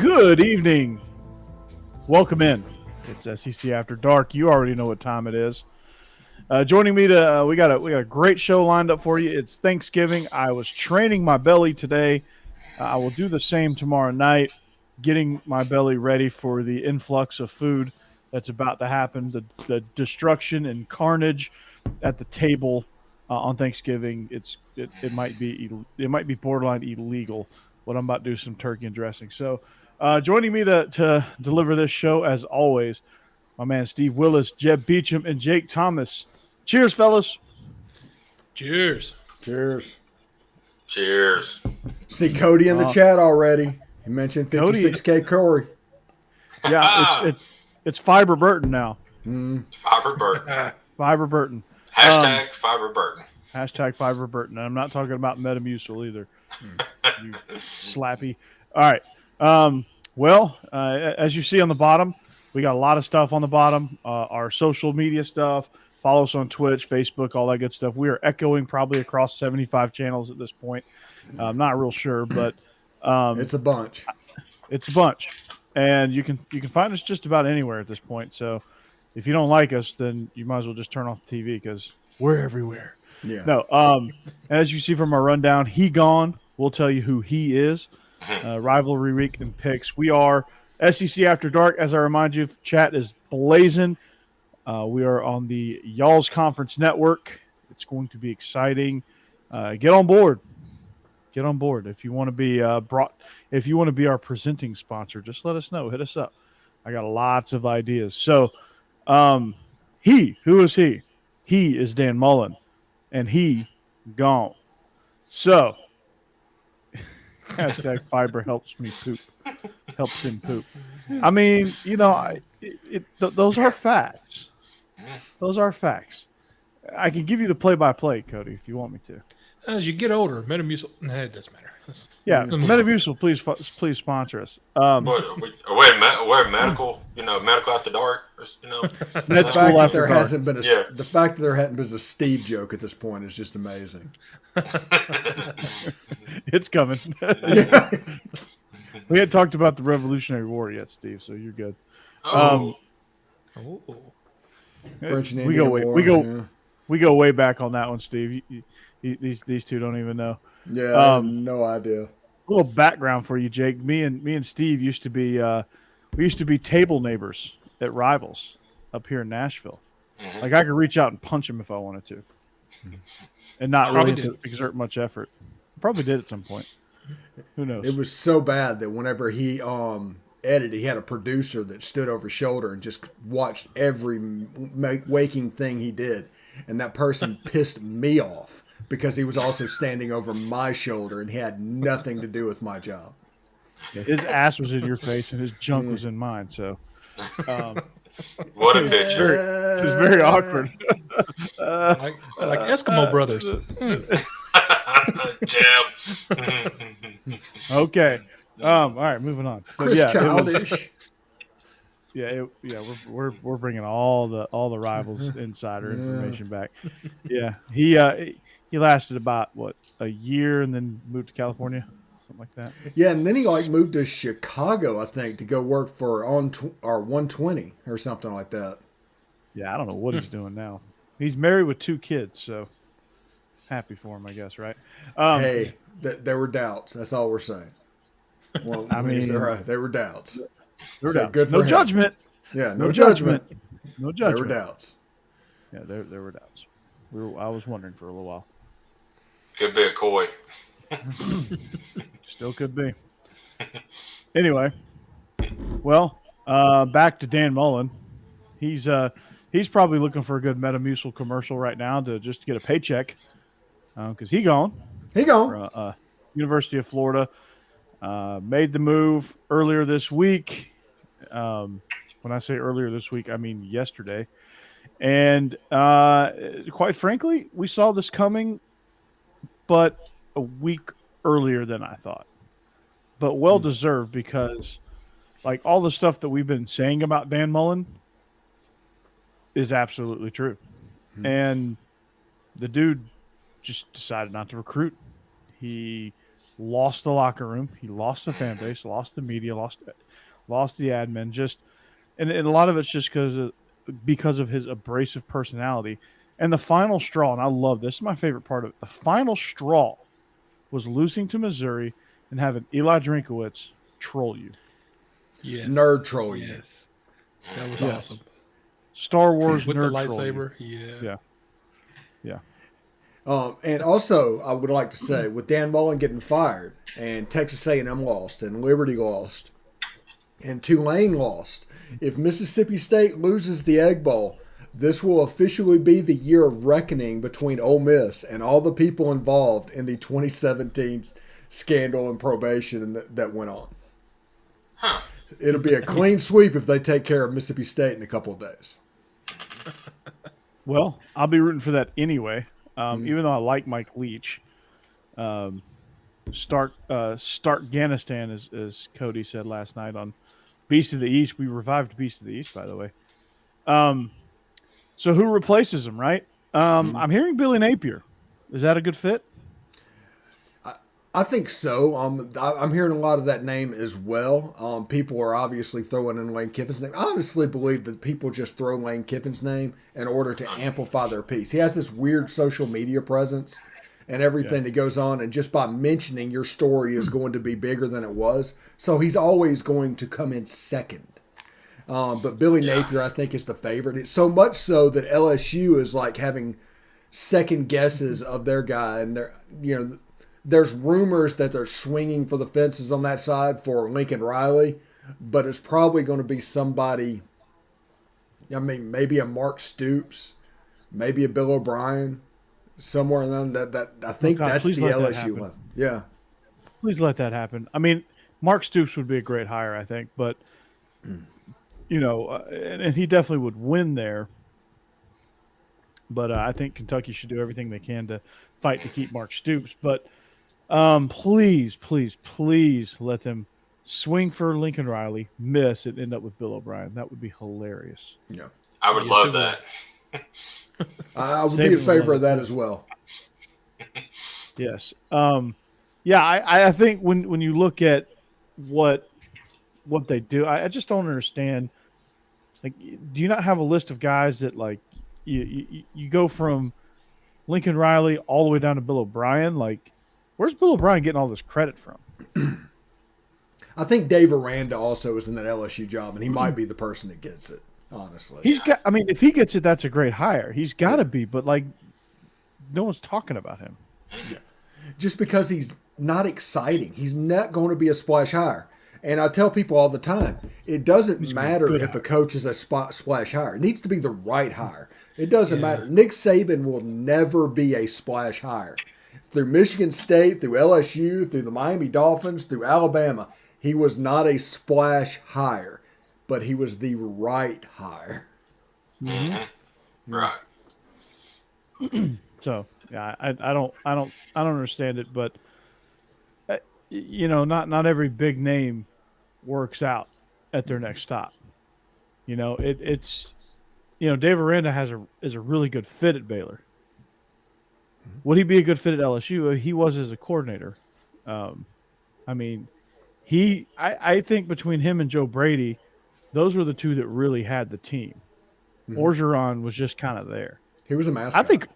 Good evening. Welcome in. It's SEC After Dark. You already know what time it is. Joining me we got a great show lined up for you. It's Thanksgiving. I was training my belly today. I will do the same tomorrow night, getting my belly ready for the influx of food that's about to happen. The destruction and carnage at the table on Thanksgiving. It might be borderline illegal. What I'm about to do is some turkey and dressing. So, joining me to deliver this show, as always, my man Steve Willis, Jeb Beecham, and Jake Thomas. Cheers, fellas. Cheers. Cheers. Cheers. See Cody in the chat already. He mentioned 56K Corey. Yeah, it's Fiber Burton now. Fiber Burton. Fiber Burton. Hashtag Fiber Burton. Hashtag Fiber Burton. And I'm not talking about Metamucil either. You slappy. All right. Well, as you see on the bottom, we got a lot of stuff on the bottom. Our social media stuff. Follow us on Twitch, Facebook, all that good stuff. We are echoing probably across 75 channels at this point. I'm not real sure, but it's a bunch. It's a bunch, and you can find us just about anywhere at this point. So if you don't like us, then you might as well just turn off the TV because we're everywhere. Yeah. No. And as you see from our rundown, he gone. We'll tell you who he is. Rivalry week and picks. We are SEC After Dark. As I remind you, chat is blazing. We are on the Y'all's Conference Network. It's going to be exciting. Get on board. Get on board. If you want to be if you want to be our presenting sponsor, just let us know. Hit us up. I got lots of ideas. So, who is he? He is Dan Mullen, and he gone. So, hashtag Fiber helps me poop. Helps him poop. I mean, those are facts. Those are facts. I can give you the play-by-play, Cody, if you want me to. As you get older, Metamucil, it doesn't matter. Yeah, Metamucil, please sponsor us. We're medical, medical after dark. Med school after dark. The fact that there hadn't been a Steve joke at this point is just amazing. It's coming. We hadn't talked about the Revolutionary War yet, Steve, so you're good. French and we go way back on that one, Steve. These two don't even know. Yeah, I have no idea. A little background for you, Jake. Me and Steve used to be table neighbors at Rivals up here in Nashville. Mm-hmm. Like I could reach out and punch him if I wanted to, and not really have to exert much effort. Probably did at some point. Who knows? It was so bad that whenever he edited, he had a producer that stood over his shoulder and just watched every waking thing he did, and that person pissed me off because he was also standing over my shoulder and he had nothing to do with my job. His ass was in your face and his junk was in mine. So, what a picture! It was very awkward. like Eskimo brothers. Jam. Okay. All right, moving on. Chris Childish. We're bringing all the Rivals insider information back. Yeah, he lasted about a year and then moved to California, something like that. Yeah, and then he moved to Chicago, I think, to go work for 120 or something like that. Yeah, I don't know what he's doing now. He's married with 2 kids, so happy for him, I guess, right? Hey, there were doubts. That's all we're saying. Well, I mean, there were doubts. There were doubts. Good for him. Judgment. Yeah, no judgment. No judgment. There were doubts. Yeah, there were doubts. I was wondering for a little while. Could be a Coy. Still could be. Anyway, well, back to Dan Mullen. He's probably looking for a good Metamucil commercial right now to just get a paycheck because he gone. University of Florida. Made the move earlier this week. When I say earlier this week, I mean yesterday. And quite frankly, we saw this coming, but a week earlier than I thought. But well-deserved because, like, all the stuff that we've been saying about Dan Mullen is absolutely true. And the dude just decided not to recruit. He lost the locker room. He lost the fan base, lost the media, lost the admin. And a lot of it's just because of his abrasive personality. And the final straw, and I love this is my favorite part of it. The final straw was losing to Missouri and having Eli Drinkowitz troll you. Yes. Nerd troll you. Yes. That was Yes. awesome. Star Wars With nerd the troll you. lightsaber. Yeah. Yeah. And also, I would like to say, with Dan Mullen getting fired, and Texas A&M lost, and Liberty lost, and Tulane lost, if Mississippi State loses the Egg Bowl, this will officially be the year of reckoning between Ole Miss and all the people involved in the 2017 scandal and probation that went on. Huh. It'll be a clean sweep if they take care of Mississippi State in a couple of days. Well, I'll be rooting for that anyway. Even though I like Mike Leach, Starkganistan, as Cody said last night on Beast of the East. We revived Beast of the East, by the way. So who replaces him, right? I'm hearing Billy Napier. Is that a good fit? I think so. I'm hearing a lot of that name as well. People are obviously throwing in Lane Kiffin's name. I honestly believe that people just throw Lane Kiffin's name in order to amplify their piece. He has this weird social media presence and everything that goes on, and just by mentioning your story is going to be bigger than it was. So he's always going to come in second. But Billy Napier, I think, is the favorite. It's so much so that LSU is like having second guesses of their guy, and there's rumors that they're swinging for the fences on that side for Lincoln Riley, but it's probably going to be somebody. I mean, maybe a Mark Stoops, maybe a Bill O'Brien, somewhere in that. I think that's the LSU one. Yeah, please let that happen. I mean, Mark Stoops would be a great hire, I think, but and he definitely would win there. But I think Kentucky should do everything they can to fight to keep Mark Stoops. But please let them swing for Lincoln Riley, miss, and end up with Bill O'Brien. That would be hilarious. Yeah, I would love that. I would be in favor of that as well. Yes. I think when you look at what they do, I just don't understand. Like, do you not have a list of guys that, like, you go from Lincoln Riley all the way down to Bill O'Brien? Like, where's Bill O'Brien getting all this credit from? I think Dave Aranda also is in that LSU job, and he might be the person that gets it, honestly. If he gets it, that's a great hire. He's got to be, but, like, no one's talking about him. Yeah. Just because he's not exciting. He's not going to be a splash hire. And I tell people all the time, it doesn't matter if a coach is a splash hire. It needs to be the right hire. It doesn't matter. Nick Saban will never be a splash hire. Through Michigan State, through LSU, through the Miami Dolphins, through Alabama, he was not a splash hire, but he was the right hire. Mm-hmm. Right. So yeah, I don't understand it, but not every big name works out at their next stop. It's Dave Aranda is a really good fit at Baylor. Would he be a good fit at LSU? He was as a coordinator. I think between him and Joe Brady, those were the two that really had the team. Orgeron was just kind of there. He was a mascot.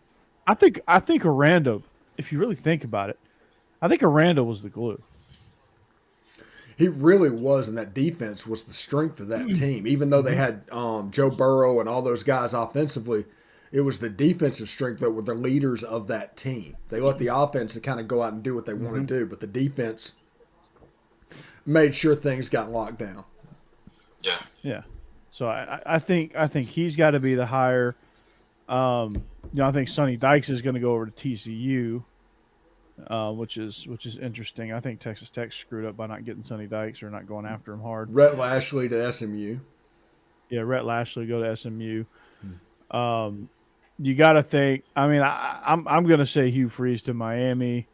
I think Aranda, if you really think about it, I think Aranda was the glue. He really was, and that defense was the strength of that team. Even though they had Joe Burrow and all those guys offensively, it was the defensive strength that were the leaders of that team. They let the offense kind of go out and do what they want to do, but the defense made sure things got locked down. Yeah. Yeah. So I think he's got to be the hire. I think Sonny Dykes is going to go over to TCU. Which is interesting. I think Texas Tech screwed up by not getting Sonny Dykes or not going after him hard. Rhett Lashley to SMU. Yeah, Rhett Lashley go to SMU. You got to think. I mean, I'm going to say Hugh Freeze to Miami.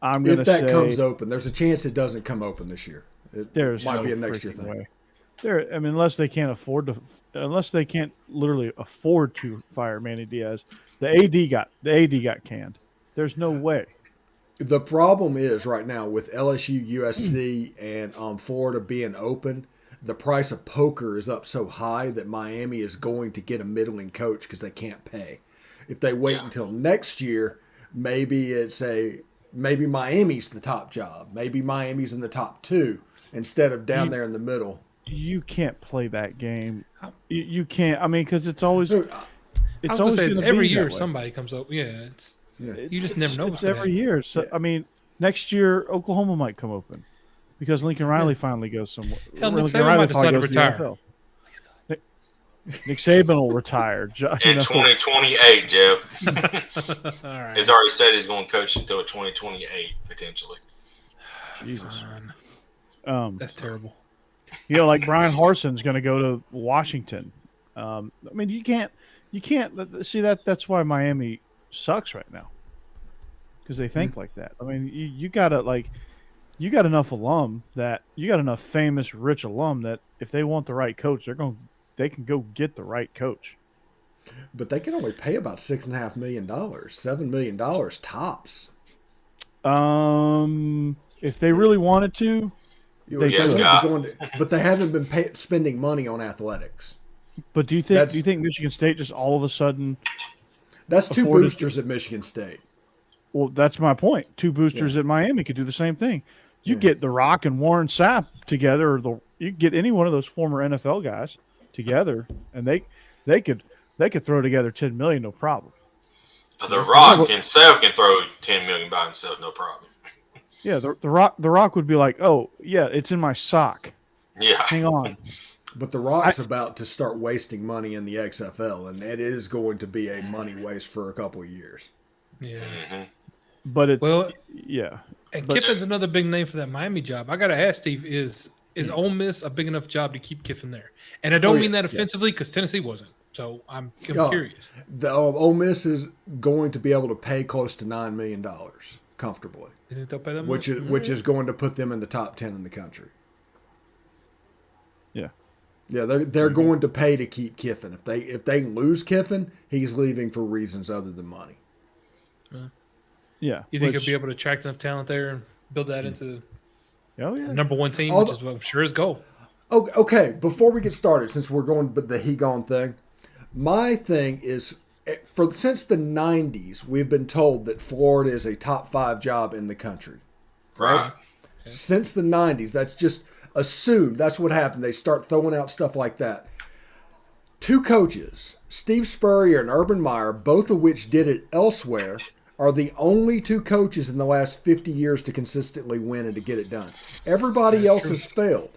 If that comes open, there's a chance it doesn't come open this year. It might be a next year thing. Way. Unless they can't literally afford to fire Manny Diaz. The AD got canned. There's no way. The problem is right now with LSU, USC, and Florida being open, the price of poker is up so high that Miami is going to get a middling coach because they can't pay. If they wait until next year, maybe maybe Miami's the top job. Maybe Miami's in the top 2 instead of down there in the middle. You can't play that game. You can't. I mean, because it's always I was always gonna say, gonna it's every be year that way. somebody comes up. Yeah, you just It's- never know. It's every year. So I mean, next year Oklahoma might come open because Lincoln Riley finally goes somewhere. Hell, Nick Lincoln Saban Riley might decide finally to goes the retire. NFL. Nick Saban will retire. In 2028, Jeff. All right. He's already said he's going to coach until 2028 potentially. Jesus. That's terrible. Like Brian Harson's going to go to Washington. I mean, you can't see that. That's why Miami sucks right now because they think like that. I mean, you got enough alum that you got enough famous rich alum that if they want the right coach, they can go get the right coach. But they can only pay about $6.5 million, $7 million tops. If they really wanted to, they could. But they haven't been spending money on athletics. But do you think Michigan State just all of a sudden? That's 2 boosters at Michigan State. Well, that's my point. 2 boosters at Miami could do the same thing. You get The Rock and Warren Sapp together, or you get any one of those former NFL guys together, and they could throw together $10 million, no problem. The Rock himself can throw $10 million by himself, no problem. Yeah, the Rock would be like, oh yeah, it's in my sock. Yeah, hang on. But The Rock's about to start wasting money in the XFL, and it is going to be a money waste for a couple of years. Yeah. Mm-hmm. But yeah. And Kiffin's another big name for that Miami job. I got to ask Steve, is Ole Miss a big enough job to keep Kiffin there? And I don't mean that offensively because Tennessee wasn't. So I'm curious. The Ole Miss is going to be able to pay close to $9 million comfortably, You think they'll pay that which is going to put them in the top 10 in the country. Yeah. Yeah, they're going to pay to keep Kiffin. If they lose Kiffin, he's leaving for reasons other than money. Yeah. You think he'll be able to attract enough talent there and build that into the number 1 team, which is what I'm sure his goal. Okay, before we get started, since we're going with the he gone thing, my thing is since the 90s, we've been told that Florida is a top 5 job in the country. Right? Okay. Since the 90s, that's just assumed. That's what happened. They start throwing out stuff like that. 2 coaches, Steve Spurrier and Urban Meyer, both of which did it elsewhere, are the only 2 coaches in the last 50 years to consistently win and to get it done. Everybody else has failed.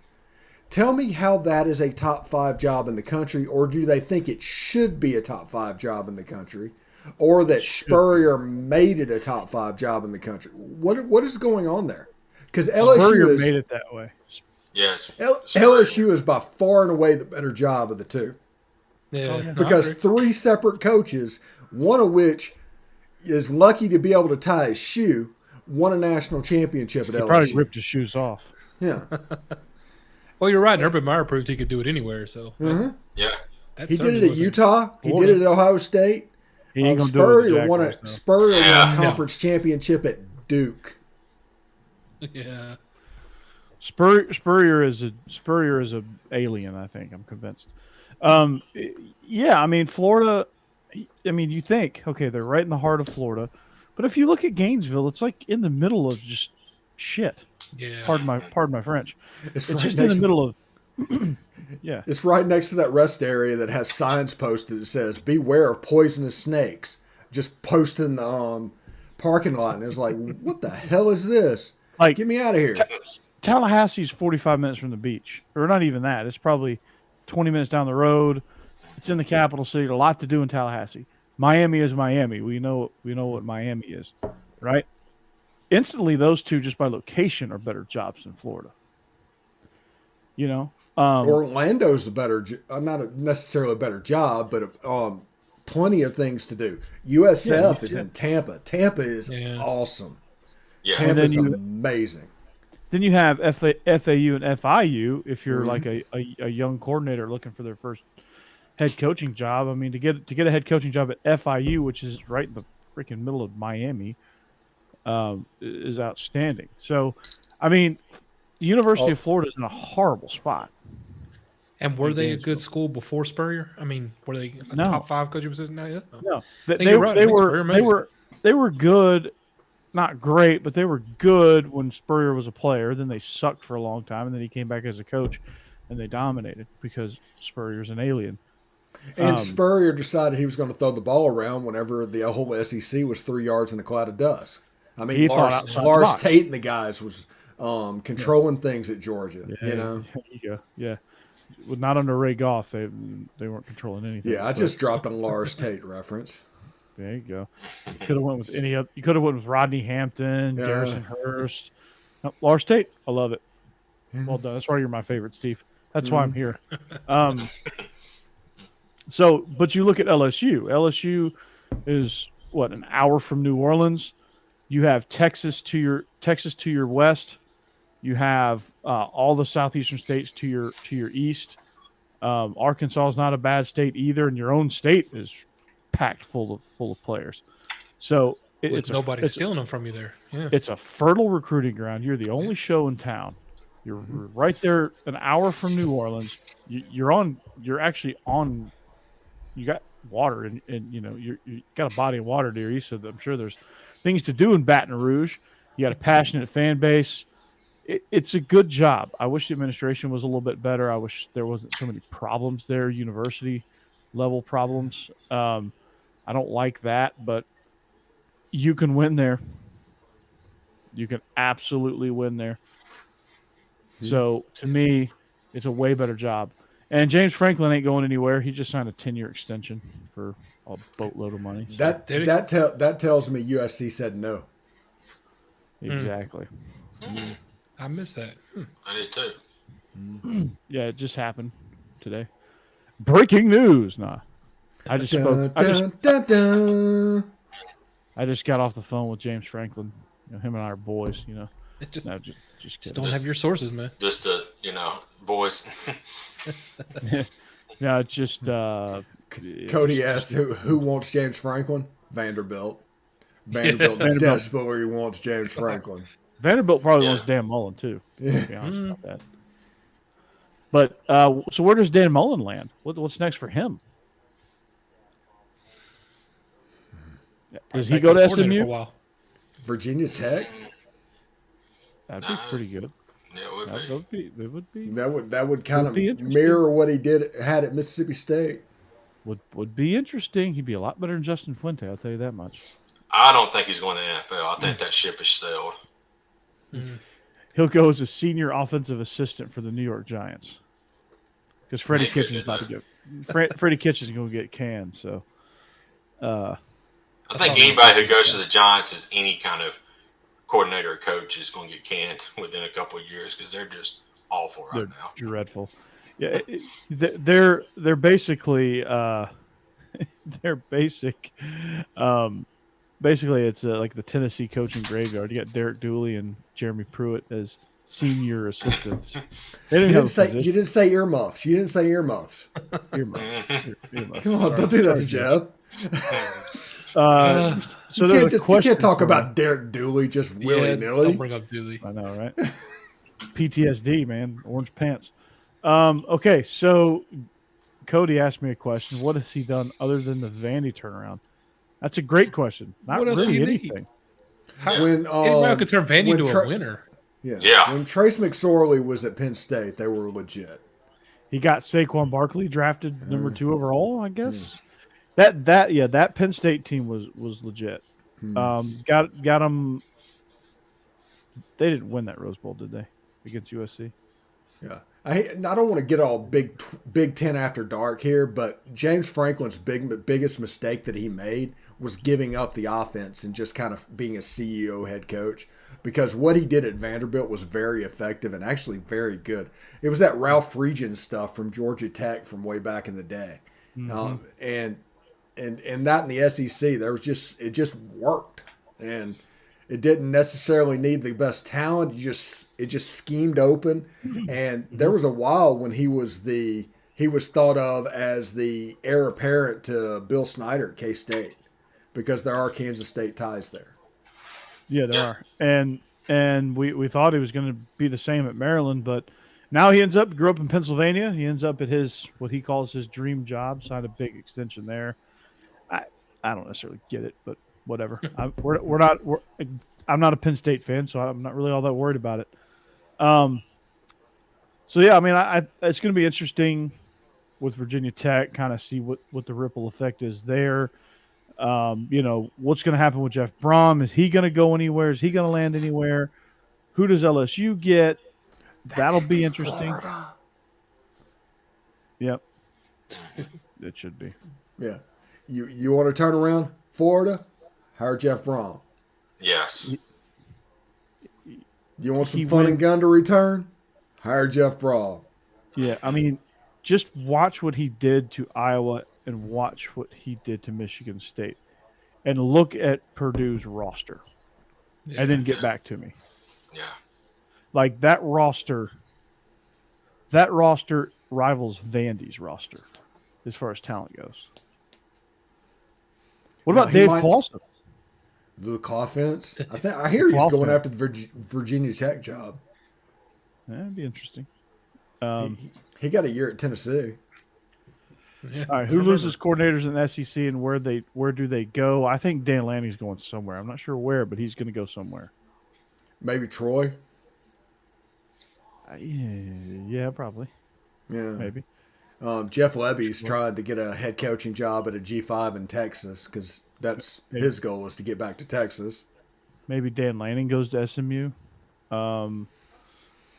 Tell me how that is a top 5 job in the country, or do they think it should be a top 5 job in the country, or that Spurrier made it a top 5 job in the country? What is going on there? Because LSU made it that way. Yes. LSU is by far and away the better job of the 2. Yeah. Because 3 separate coaches, one of which is lucky to be able to tie his shoe, won a national championship at LSU. He probably ripped his shoes off. Yeah. Well, you're right. And Urban Meyer proved he could do it anywhere. So yeah, he did it at Utah. He did it at Ohio State. He ain't gonna Spurrier do it won a conference championship at Duke. Yeah. Spurrier is a alien. I think I'm convinced. Yeah, I mean Florida. I mean, you think they're right in the heart of Florida, but if you look at Gainesville, it's like in the middle of just shit. Yeah. Pardon my French. It's right just in the middle of. Yeah. It's right next to that rest area that has signs posted that says "Beware of poisonous snakes." Just posted in the parking lot, and it's like, what the hell is this? Like, get me out of here. Tallahassee's 45 minutes from the beach, or not even that. It's probably 20 minutes down the road. It's in the capital city. A lot to do in Tallahassee. Miami is Miami. We know what Miami is, right? Instantly, those 2 just by location are better jobs than Florida. Orlando's a better, not necessarily a better job, but plenty of things to do. USF is in Tampa. Tampa is awesome. Yeah, Tampa is amazing. Then you have FAU and FIU. If you're like a young coordinator looking for their first head coaching job, I mean, to get a head coaching job at FIU, which is right in the freaking middle of Miami, is outstanding. So, I mean, the University of Florida is in a horrible spot. And were they a good school before Spurrier? I mean, were they a top 5 coaching position? No, they were good, not great, but they were good when Spurrier was a player. Then they sucked for a long time, and then he came back as a coach, and they dominated because Spurrier's an alien. And Spurrier decided he was going to throw the ball around whenever the whole SEC was 3 yards in a cloud of dust. I mean, Lars Tate and the guys was controlling things at Georgia. Yeah, there you go. Yeah. Well, not under Ray Goff. They weren't controlling anything. Yeah, I just dropped a Lars Tate reference. There you go. You could have went with any other. You could have went with Rodney Hampton, Garrison Hurst. No, Lars Tate. I love it. Well done. That's why you're my favorite, Steve. That's why I'm here. But you look at LSU. LSU is what, an hour from New Orleans. You have Texas to your west. You have all the southeastern states to your east. Arkansas is not a bad state either, and your own state is packed full of players. So it's nobody stealing them from you there. Yeah. It's a fertile recruiting ground. You're the only show in town. You're right there, an hour from New Orleans. You're actually on. You got water, and you got a body of water to your east. So I'm sure there's things to do in Baton Rouge. You got a passionate fan base. It's a good job. I wish the administration was a little bit better. I wish there wasn't so many problems there, university level problems. I don't like that, but you can win there. You can absolutely win there. So to me, it's a way better job. And James Franklin ain't going anywhere. He just signed a 10-year extension for a boatload of money. So. That tells me USC said no. Exactly. I missed that. I did too. Yeah, it just happened today. Breaking news. Nah. I just spoke. I just got off the phone with James Franklin. Him and I are boys, Just don't have your sources, man. Just boys. Yeah, it's just Cody asked who wants James Franklin? Vanderbilt. Vanderbilt desperately wants James Franklin. Vanderbilt probably wants Dan Mullen too. To be honest about that. But so where does Dan Mullen land? What's next for him? Does he go to SMU? For a while. Virginia Tech? That'd be pretty good. Yeah, it would be. That would kind of mirror what he had at Mississippi State. Would be interesting. He'd be a lot better than Justin Fuente, I'll tell you that much. I don't think he's going to the NFL. I think that ship has sailed. Mm-hmm. He'll go as a senior offensive assistant for the New York Giants. Because Freddie Kitchens is about to get Freddie Kitchens is going to get canned. So, I think anybody who goes to the Giants as any kind of coordinator or coach is going to get canned within a couple of years because they're just awful right now. Dreadful. Yeah, they're basically basically it's like the Tennessee coaching graveyard. You got Derek Dooley and Jeremy Pruitt as senior assistants. You didn't say earmuffs. You didn't say earmuffs. Earmuffs. Come on, don't do that to Jeff. So you can't talk about Derek Dooley just willy-nilly. Don't bring up Dooley. I know, right? PTSD, man. Orange pants. Okay, so Cody asked me a question. What has he done other than the Vandy turnaround? That's a great question. Not really anything. Anybody could turn Vandy into a winner. Yeah. When Trace McSorley was at Penn State, they were legit. He got Saquon Barkley drafted number 2 overall, I guess. That Penn State team was legit. Got them. They didn't win that Rose Bowl, did they? Against USC. Yeah. I don't want to get all Big Ten after dark here, but James Franklin's biggest mistake that he made was giving up the offense and just kind of being a CEO head coach, because what he did at Vanderbilt was very effective and actually very good. It was that Ralph Friedgen stuff from Georgia Tech from way back in the day. And that in the SEC, it just worked. And it didn't necessarily need the best talent. It just schemed open. And there was a while when he was thought of as the heir apparent to Bill Snyder at K-State, because there are Kansas State ties there. Yeah, there are. And we thought he was going to be the same at Maryland, but now he grew up in Pennsylvania. He ends up at what he calls his dream job, signed a big extension there. I don't necessarily get it, but whatever. I'm not a Penn State fan, so I'm not really all that worried about it. So yeah, I mean, it's going to be interesting with Virginia Tech, kind of see what the ripple effect is there. What's going to happen with Jeff Brom? Is he going to go anywhere? Is he going to land anywhere? Who does LSU get? That'll be interesting. Florida. Yep, it should be. Yeah, you want to turn around Florida? Hire Jeff Brom. Yes. You want some fun and gun to return? Hire Jeff Brom. Yeah, I mean, just watch what he did to Iowa and watch what he did to Michigan State, and look at Purdue's roster, and then get back to me. Yeah. Like that roster rivals Vandy's roster as far as talent goes. What about Dave Clawson? The offense? I hear he's going after the Virginia Tech job. That'd be interesting. He got a year at Tennessee. Yeah, all right, who loses coordinators in the SEC and where do they go? I think Dan Lanning's going somewhere. I'm not sure where, but he's going to go somewhere. Maybe Troy. Yeah, probably. Yeah, maybe. Jeff Lebby's trying to get a head coaching job at a G5 in Texas because that's his goal is to get back to Texas. Maybe Dan Lanning goes to SMU. Bill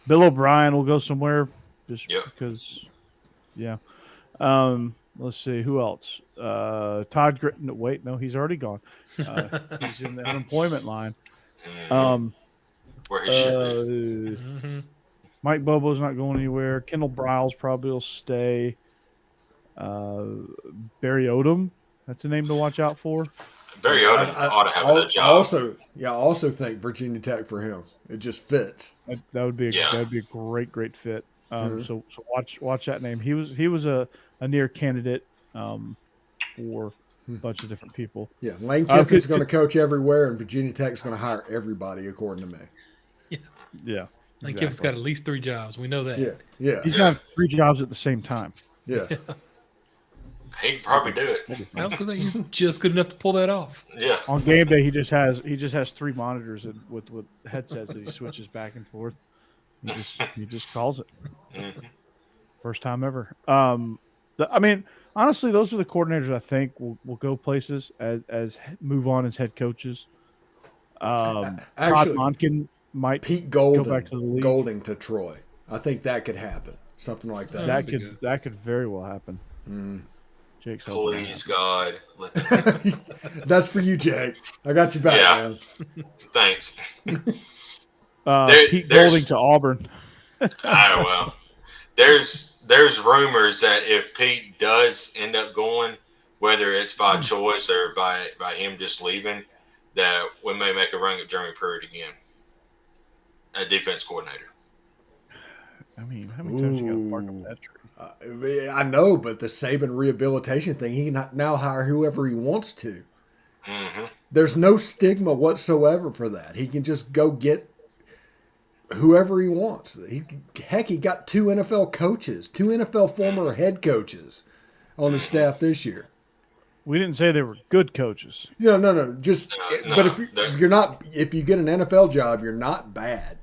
O'Brien will go somewhere just because. Yeah. Let's see who else. Todd Gritton. Wait, no, he's already gone. He's in the unemployment line. Where he should be. Mike Bobo's not going anywhere. Kendall Briles probably will stay. Barry Odom, that's a name to watch out for. Barry Odom ought to have that job. I also think Virginia Tech for him. It just fits. That would be a great fit. So watch that name. He was a near candidate for a bunch of different people. Yeah, Lane Kiffin's going to coach everywhere, and Virginia Tech's going to hire everybody, according to me. Yeah. Lane Kiffin's got at least 3 jobs. We know that. Yeah. He's got 3 jobs at the same time. Yeah. He can probably do it. No, because he's just good enough to pull that off. Yeah. On game day, he just has 3 monitors with headsets that he switches back and forth. He just calls it. Mm-hmm. First time ever. I mean, honestly, those are the coordinators I think will go places as move on as head coaches. Actually, Todd Monken might Pete go back to the league. Golding to Troy. I think that could happen. Something like that. That could very well happen. Jake's please God. That's for you, Jake. I got you back, man. Thanks. Pete Golding to Auburn. Well, there's rumors that if Pete does end up going, whether it's by choice or by him just leaving, that we may make a run at Jeremy Pruitt again, a defense coordinator. I mean, how many times you got to bark up that tree? I know, but the Saban rehabilitation thing, he can now hire whoever he wants to. Mm-hmm. There's no stigma whatsoever for that. He can just go get whoever he wants. He got 2 NFL coaches, 2 NFL former head coaches on his staff this year. We didn't say they were good coaches. No. But if you get an NFL job, you're not bad.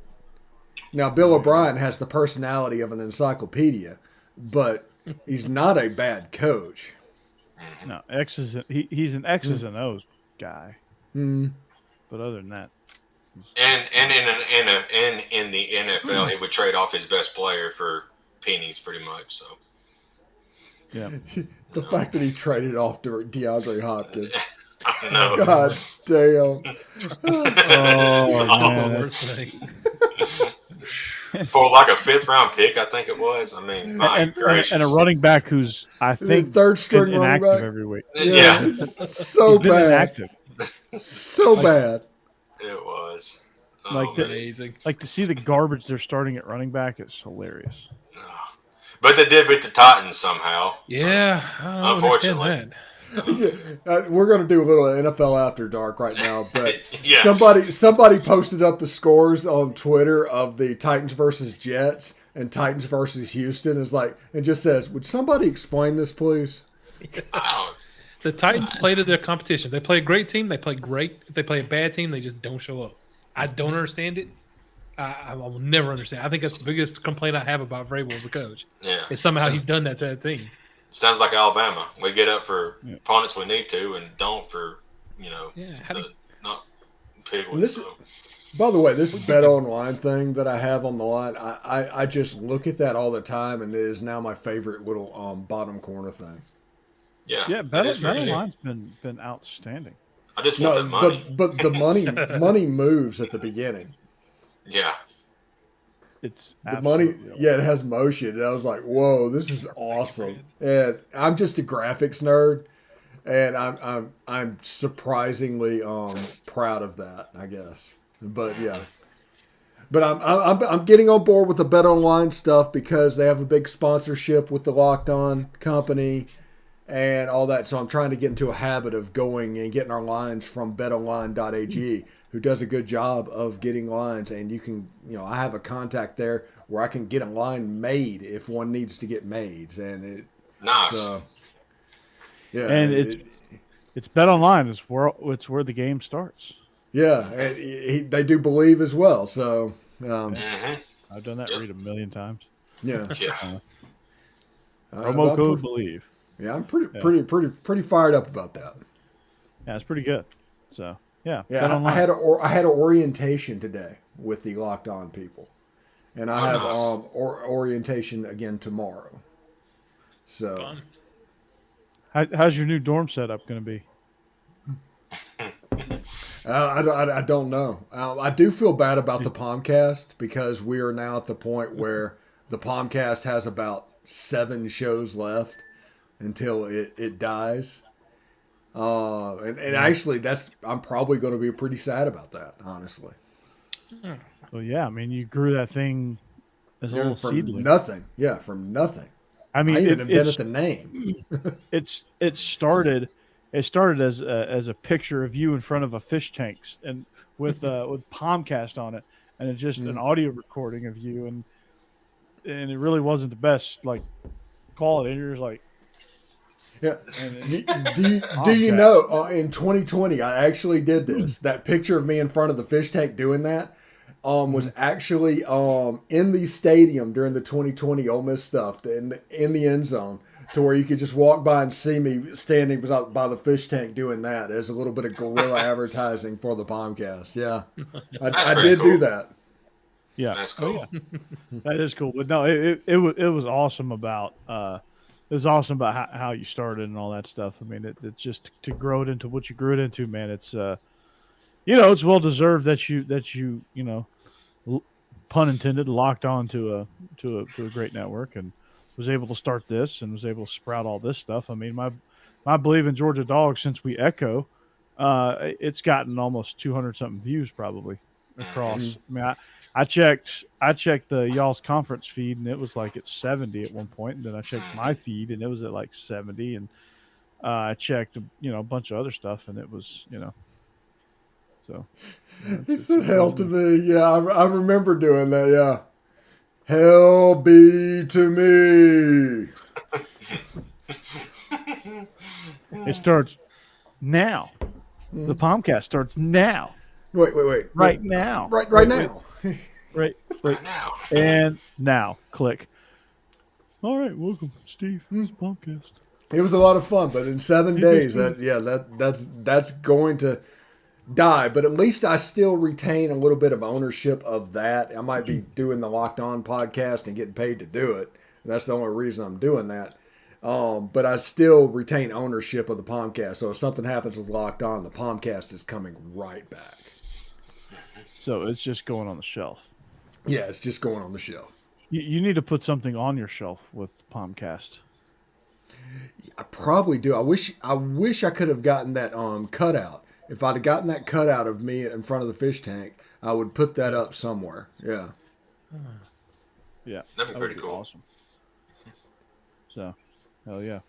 Now, Bill O'Brien has the personality of an encyclopedia, but he's not a bad coach. No, he's an X's and O's guy. But other than that, and in the NFL, he would trade off his best player for pennies, pretty much. So, yeah, the fact that he traded off DeAndre Hopkins. I know. God damn. Oh, man, for like a 5th round pick, I think it was. I mean, and a running back who's I think third string running back every week. Yeah. So bad. Inactive. So bad. It was. Amazing. Like to see the garbage they're starting at running back is hilarious. But they did beat the Titans somehow. Yeah, so, unfortunately. We're going to do a little NFL After Dark right now, but Yeah. somebody posted up the scores on Twitter of the Titans versus Jets and Titans versus Houston. It just says, would somebody explain this, please? The Titans play to their competition. They play a great team. They play great. If they play a bad team, they just don't show up. I don't understand it. I will never understand. I think that's the biggest complaint I have about Vrabel as a coach. Yeah. Is somehow he's done that to that team. Sounds like Alabama. We get up for opponents we need to and don't for, not big ones. By the way, this bet online thing that I have on the line, I just look at that all the time, and it is now my favorite little bottom corner thing. Yeah, bet online's been outstanding. I just want that money. But the money moves at the beginning. Yeah. It's the money. Yeah, it has motion. And I was like, "Whoa, this is awesome!" And I'm just a graphics nerd, and I'm surprisingly proud of that, I guess. But yeah, but I'm getting on board with the Bet Online stuff because they have a big sponsorship with the Locked On company and all that. So I'm trying to get into a habit of going and getting our lines from BetOnline.ag, who does a good job of getting lines. And you can, I have a contact there where I can get a line made if one needs to get made. And nice. Yeah, and it's Bet Online. It's where the game starts. Yeah, and they do believe as well. So I've done that read a million times. Yeah. Promo code believe. Yeah, I'm pretty fired up about that. Yeah, it's pretty good. So yeah. I had an orientation today with the Locked On people, and I have orientation again tomorrow. So, how's your new dorm setup going to be? I don't know. I do feel bad about the Palmcast because we are now at the point where the Palmcast has about 7 shows left until it dies. And actually, I'm probably going to be pretty sad about that, honestly. Well, yeah, I mean, you grew that thing as a little seedling. Nothing. Yeah, from nothing. I mean, I even invented the name. It started as a picture of you in front of a fish tank and with Palmcast on it, and it's just an audio recording of you, and it really wasn't the best quality. And you're just like, yeah. Do you know in 2020 I actually did this? That picture of me in front of the fish tank doing that was actually in the stadium during the 2020 Ole Miss stuff in the end zone, to where you could just walk by and see me standing by the fish tank doing that. There's a little bit of guerrilla advertising for the Palmcast. Yeah, I did do that. Yeah, that's cool. Oh, yeah. That is cool. But no, it was awesome about how you started and all that stuff. I mean, it's just to grow it into what you grew it into, man. It's it's well deserved that you pun intended, locked on to a great network and was able to start this and was able to sprout all this stuff. I mean, my believe in Georgia Dogs since we echo, it's gotten almost 200 something views probably across. Mm-hmm. I mean, I checked the y'all's conference feed and it was like at 70 at one point, and then I checked my feed and it was at like 70, and I checked a bunch of other stuff and it was so. He said hell to me. Yeah, I remember doing that. Yeah. Hell be to me. It starts now. The Palmcast starts now. Wait. Right now. Right now. Right now. And now. Click. All right, welcome, Steve. This Palmcast. It was a lot of fun, but in 7 days, that's going to die. But at least I still retain a little bit of ownership of that. I might be doing the Locked On podcast and getting paid to do it. That's the only reason I'm doing that. But I still retain ownership of the Palmcast. So if something happens with Locked On, the Palmcast is coming right back. So it's just going on the shelf. Yeah, it's just going on the shelf. You need to put something on your shelf with Palmcast. I probably do. I wish I could have gotten that cutout. If I'd have gotten that cutout of me in front of the fish tank, I would put that up somewhere. Yeah. Yeah. That'd be pretty cool. Awesome. So, hell yeah.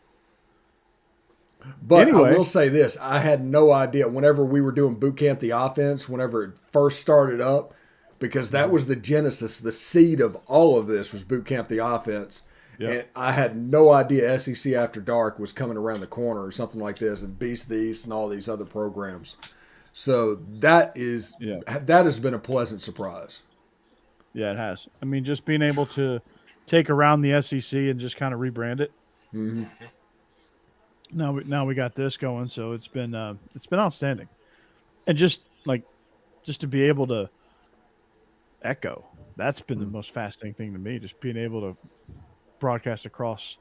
But Anyway. I will say this. I had no idea whenever we were doing boot camp, the offense, whenever it first started up, because that was the genesis, the seed of all of this was boot camp, the offense. Yep. And I had no idea SEC After Dark was coming around the corner or something like this, and Beast the East and all these other programs. So that has been a pleasant surprise. Yeah, it has. I mean, just being able to take around the SEC and just kind of rebrand it. Mm-hmm. Now we got this going, so it's been outstanding, and just to be able to echo, that's been the most fascinating thing to me. Just being able to broadcast across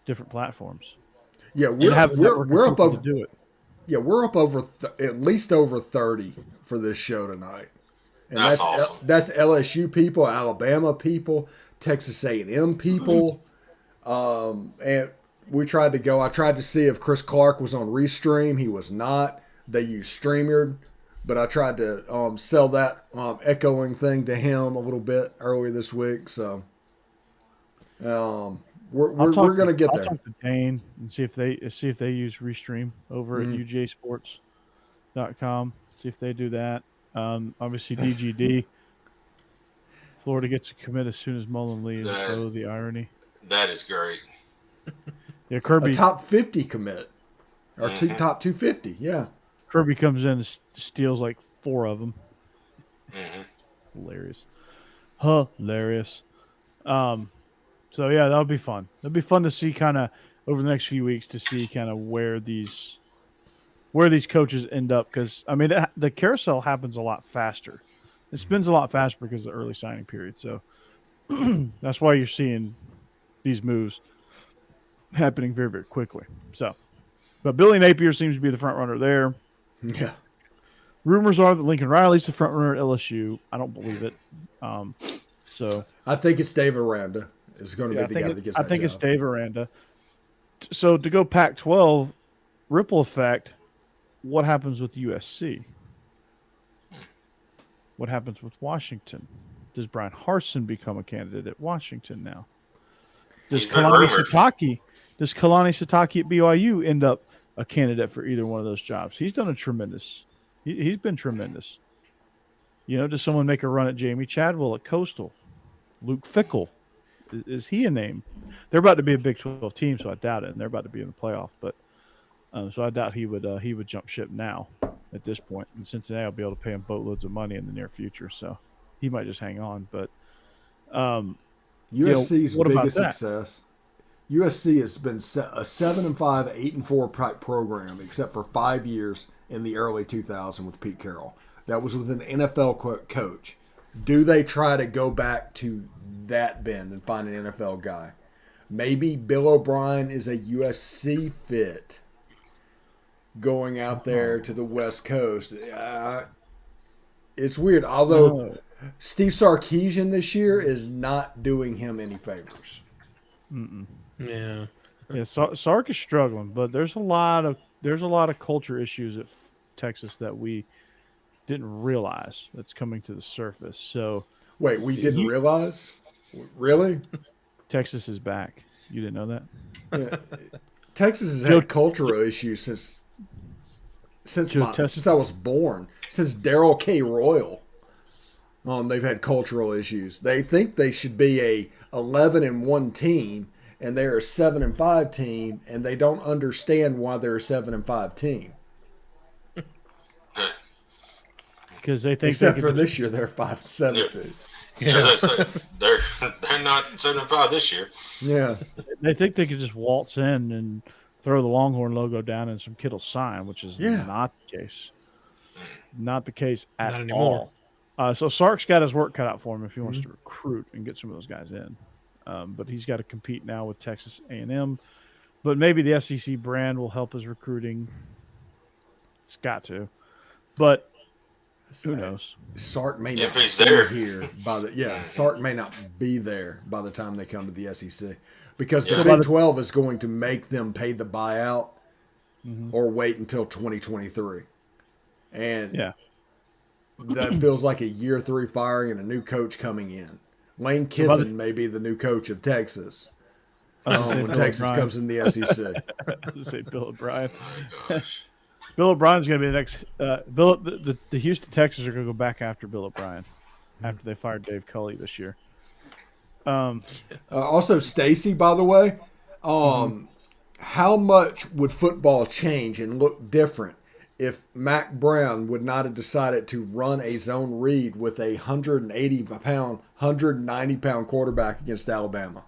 different platforms. Yeah, we're up over to do it. Yeah, we're up over at least over 30 for this show tonight. And that's awesome. That's LSU people, Alabama people, Texas A&M people. And I tried to see if Chris Clark was on Restream. He was not. They used StreamYard. But I tried to sell that echoing thing to him a little bit earlier this week. So we're going to get there. I'll talk to Dane and see if they use Restream over at UGAsports.com. See if they do that. Obviously, DGD. Florida gets a commit as soon as Mullen leaves. Oh, the irony. That is great. Yeah, Kirby. A top 50 commit. Or top 250, yeah. Kirby comes in and steals like 4 of them. Mm-hmm. Hilarious. So, yeah, that'll be fun. It'll be fun to see kind of over the next few weeks to see kind of where these coaches end up. Because, I mean, the carousel happens a lot faster. It spins a lot faster because of the early signing period. So, that's why you're seeing these moves happening very, very quickly. So, but Billy Napier seems to be the front runner there. Yeah. Rumors are that Lincoln Riley's the front runner at LSU. I don't believe it. So I think it's Dave Aranda is going to be the guy that gets that I think job. it's Dave Aranda. So to go Pac-12, ripple effect, what happens with USC? What happens with Washington? Does Brian Harsin become a candidate at Washington now? Does Kalani Sitake at BYU end up a candidate for either one of those jobs? He's done a tremendous. He's been tremendous. You know, does someone make a run at Jamie Chadwell at Coastal? Luke Fickell, is he a name? They're about to be a Big 12 team, so I doubt it. And they're about to be in the playoff, but so I doubt he would jump ship now at this point. And Cincinnati will be able to pay him boatloads of money in the near future, so he might just hang on. But USC's biggest success. USC has been a 7-5, 8-4 program, except for 5 years in the early 2000s with Pete Carroll. That was with an NFL coach. Do they try to go back to that bend and find an NFL guy? Maybe Bill O'Brien is a USC fit going out there to the West Coast. It's weird. Although Steve Sarkisian this year is not doing him any favors. Yeah. Sark is struggling, but there's a lot of culture issues at Texas that we didn't realize that's coming to the surface. So wait, we didn't realize? Really? Texas is back. You didn't know that? Yeah. Texas has had cultural issues since I was born. Since Darrell K. Royal. They've had cultural issues. They think they should be a 11-1 team, and they're a 7-5 team, and they don't understand why they're a 7-5 team. Because they think except for this year, they're 5-7. Yeah, they're not 7-5 this year. Yeah, they think they could just waltz in and throw the Longhorn logo down and some Kittle sign, which is not the case. Not the case at not anymore. All. So Sark's got his work cut out for him if he wants to recruit and get some of those guys in. But he's got to compete now with Texas A&M. But maybe the SEC brand will help his recruiting. It's got to. But who knows? Sark may not be here Sark may not be there by the time they come to the SEC because the Big 12 is going to make them pay the buyout or wait until 2023. And that feels like a year 3 firing and a new coach coming in. Lane Kiffin may be the new coach of Texas. I was gonna say when Bill Texas O'Brien. comes in the SEC. I was gonna say Bill O'Brien. Oh my gosh. Bill O'Brien's going to be the next. The Houston Texans are going to go back after Bill O'Brien after they fired Dave Culley this year. Also, Stacy, by the way, how much would football change and look different if Mac Brown would not have decided to run a zone read with a 180-pound, 190-pound quarterback against Alabama?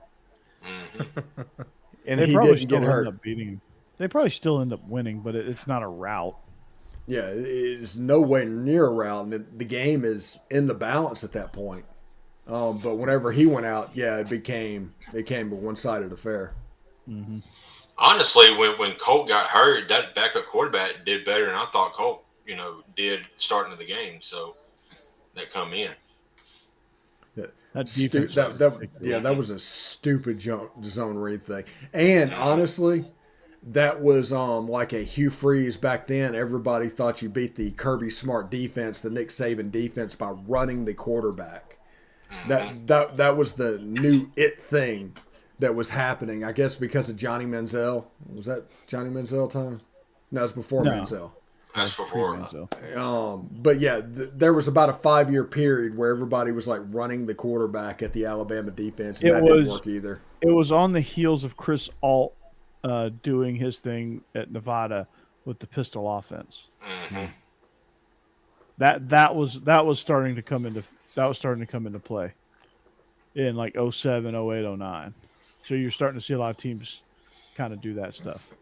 And he didn't get hurt. End up beating. They probably still end up winning, but it's not a rout. Yeah, it's no way near a rout. And the game is in the balance at that point. But whenever he went out, yeah, it became a one-sided affair. Mm-hmm. Honestly, when Colt got hurt, that backup quarterback did better than I thought Colt, did starting of the game. So that come in. That was a stupid zone read thing. And honestly, that was like a Hugh Freeze back then. Everybody thought you beat the Kirby Smart defense, the Nick Saban defense, by running the quarterback. That was the new it thing that was happening. I guess because of Johnny Manziel. Was that Johnny Manziel time? No, it was before Manziel. That's before. But yeah, there was about a 5-year period where everybody was like running the quarterback at the Alabama defense, and that didn't work either. It was on the heels of Chris Alt doing his thing at Nevada with the pistol offense. Mm-hmm. That was starting to come into play in like 07, 08, 09. So you're starting to see a lot of teams kind of do that stuff.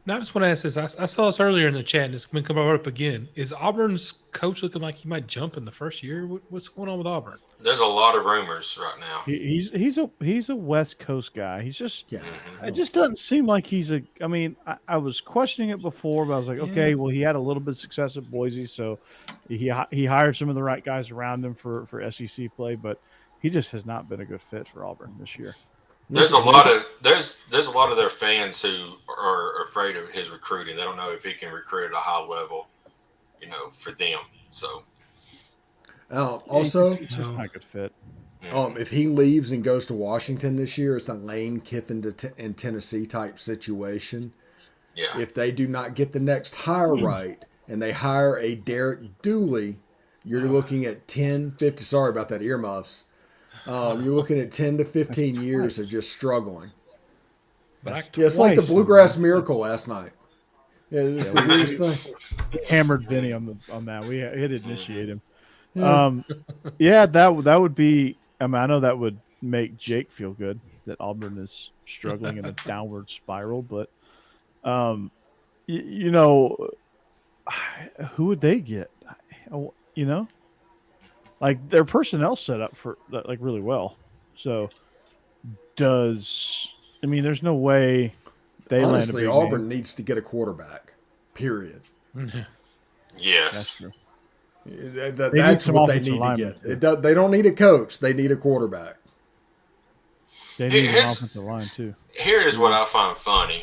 Now, I just want to ask this. I saw this earlier in the chat, and it's going to come up again. Is Auburn's coach looking like he might jump in the first year? What's going on with Auburn? There's a lot of rumors right now. He's a West Coast guy. He's just Mm-hmm. It just doesn't seem like he's a. I mean, I was questioning it before, but I was like, okay, well, he had a little bit of success at Boise, so he hired some of the right guys around him for SEC play, but he just has not been a good fit for Auburn this year. There's a lot of their fans who are afraid of his recruiting. They don't know if he can recruit at a high level, for them. So also, it's just not a good fit. If he leaves and goes to Washington this year, it's a Lane Kiffin in Tennessee type situation. Yeah. If they do not get the next hire right and they hire a Derek Dooley, you're looking at 10, 50. Sorry about that, earmuffs. You're looking at 10 to 15 years of just struggling. It's like the Bluegrass Miracle last night. Yeah, it's the weirdest thing. Hammered Vinny on that. We had to initiate him. That would be. I mean, I know that would make Jake feel good that Auburn is struggling in a downward spiral, but who would they get? Like their personnel set up for like really well. So there's no way they honestly land a big Auburn name. needs to get a quarterback. Period. Yes. That's true. That's what they need to get. They don't need a coach. They need a quarterback. They need an offensive line too. Here is what I find funny,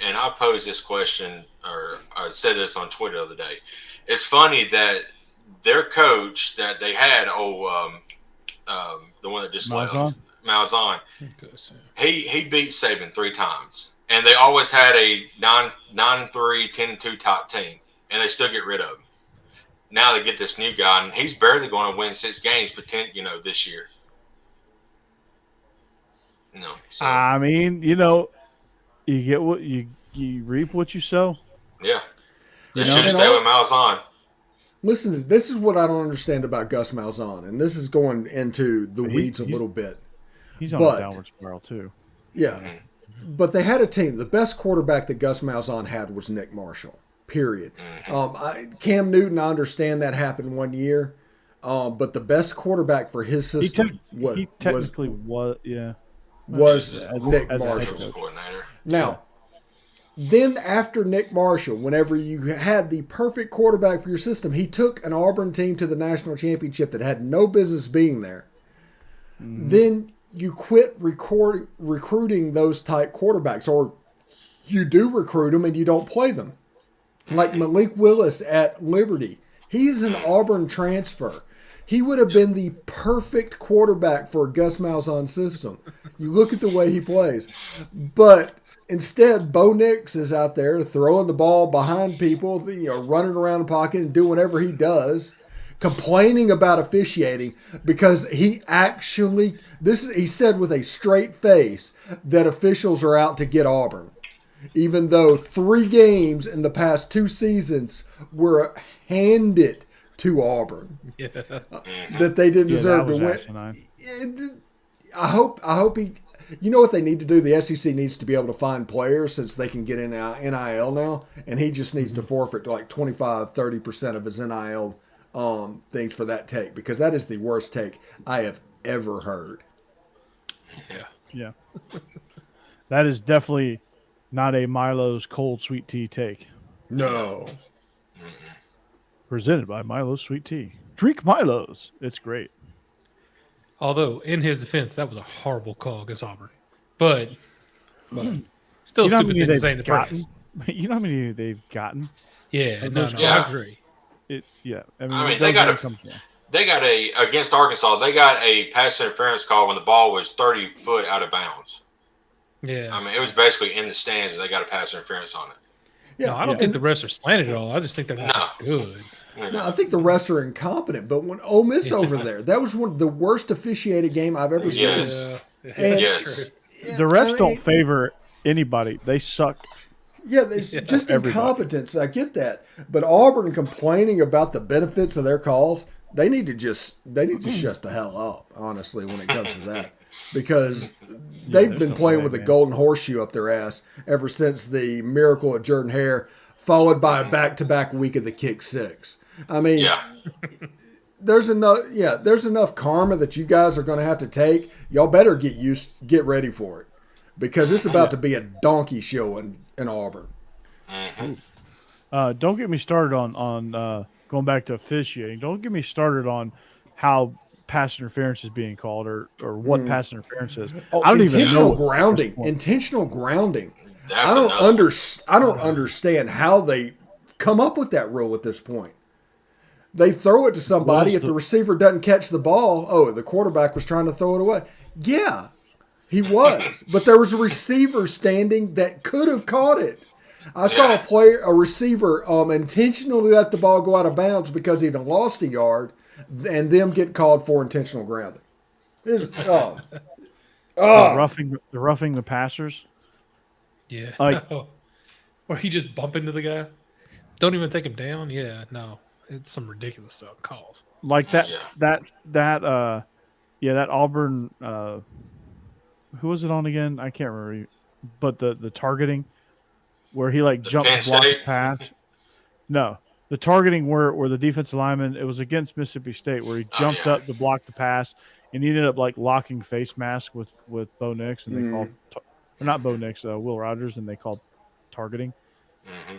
and I posed this question, or I said this on Twitter the other day. It's funny that their coach that they had, the one that just left, Malzahn, he beat Saban 3 times, and they always had a 9-3, 10-2 top team, and they still get rid of him. Now they get this new guy, and he's barely going to win 6 games, this year. No, so. I mean, you get what you reap what you sow. Yeah, they should stay with Malzahn. Listen, this is what I don't understand about Gus Malzahn, and this is going into the weeds a little bit. He's on a downward spiral too. Yeah, but they had a team. The best quarterback that Gus Malzahn had was Nick Marshall. Period. Cam Newton, I understand that happened one year, but the best quarterback for his system was Nick Marshall. Now, then after Nick Marshall, whenever you had the perfect quarterback for your system, he took an Auburn team to the national championship that had no business being there. Then you quit recruiting those type quarterbacks, or you do recruit them and you don't play them. Like Malik Willis at Liberty. He's an Auburn transfer. He would have been the perfect quarterback for a Gus Malzahn system. You look at the way he plays. But instead, Bo Nix is out there throwing the ball behind people, running around the pocket and doing whatever he does, complaining about officiating because he said with a straight face that officials are out to get Auburn. Even though 3 games in the past 2 seasons were handed to Auburn that they didn't deserve to win. I hope he. You know what they need to do? The SEC needs to be able to find players since they can get in NIL now, and he just needs to forfeit like 25-30% of his NIL things for that take, because that is the worst take I have ever heard. Yeah. That is definitely not a Milo's cold sweet tea take. No. Presented by Milo's Sweet Tea. Drink Milo's. It's great. Although, in his defense, that was a horrible call against Auburn. But still You know how stupid many thing to say in they've the gotten? press. You know how many they've gotten? Yeah, no, Yeah. I agree. I mean, they got against Arkansas, they got a pass interference call when the ball was 30 foot out of bounds. Yeah. I mean, it was basically in the stands, and they got a pass interference on it. Yeah, No, I don't think the refs are slanted at all. I just think they're not good. No, I think the refs are incompetent. But when Ole Miss over there, that was one of the worst officiated game I've ever seen. Yes. And Yes. The refs don't favor anybody. They suck. Yeah, it's just incompetence. I get that. But Auburn complaining about the benefits of their calls, they need to shut the hell up, honestly, when it comes to that. Because they've been playing with a golden horseshoe up their ass ever since the miracle at Jordan Hare, followed by a back-to-back week of the kick 6. I mean, there's enough karma that you guys are going to have to take. Y'all better get ready for it, because it's about to be a donkey show in Auburn. Don't get me started on going back to officiating. Don't get me started on how pass interference is being called or what pass interference is. Oh, I don't even know. Intentional grounding. That's I don't understand how they come up with that rule at this point. They throw it to somebody. If the receiver doesn't catch the ball, the quarterback was trying to throw it away. Yeah, he was. But there was a receiver standing that could have caught it. I saw a receiver intentionally let the ball go out of bounds because he'd lost a yard, and them get called for intentional grounding. Roughing the passers. Yeah. Like, or he just bump into the guy. Don't even take him down. Yeah, no. It's some ridiculous stuff calls. Like that Auburn who was it on again? I can't remember. But the targeting where he jumped to block the pass. No. The targeting where the defensive lineman, it was against Mississippi State, where he jumped up to block the pass, and he ended up locking face mask with Bo Nix, and they called not Bo Nix, Will Rogers, and they called targeting.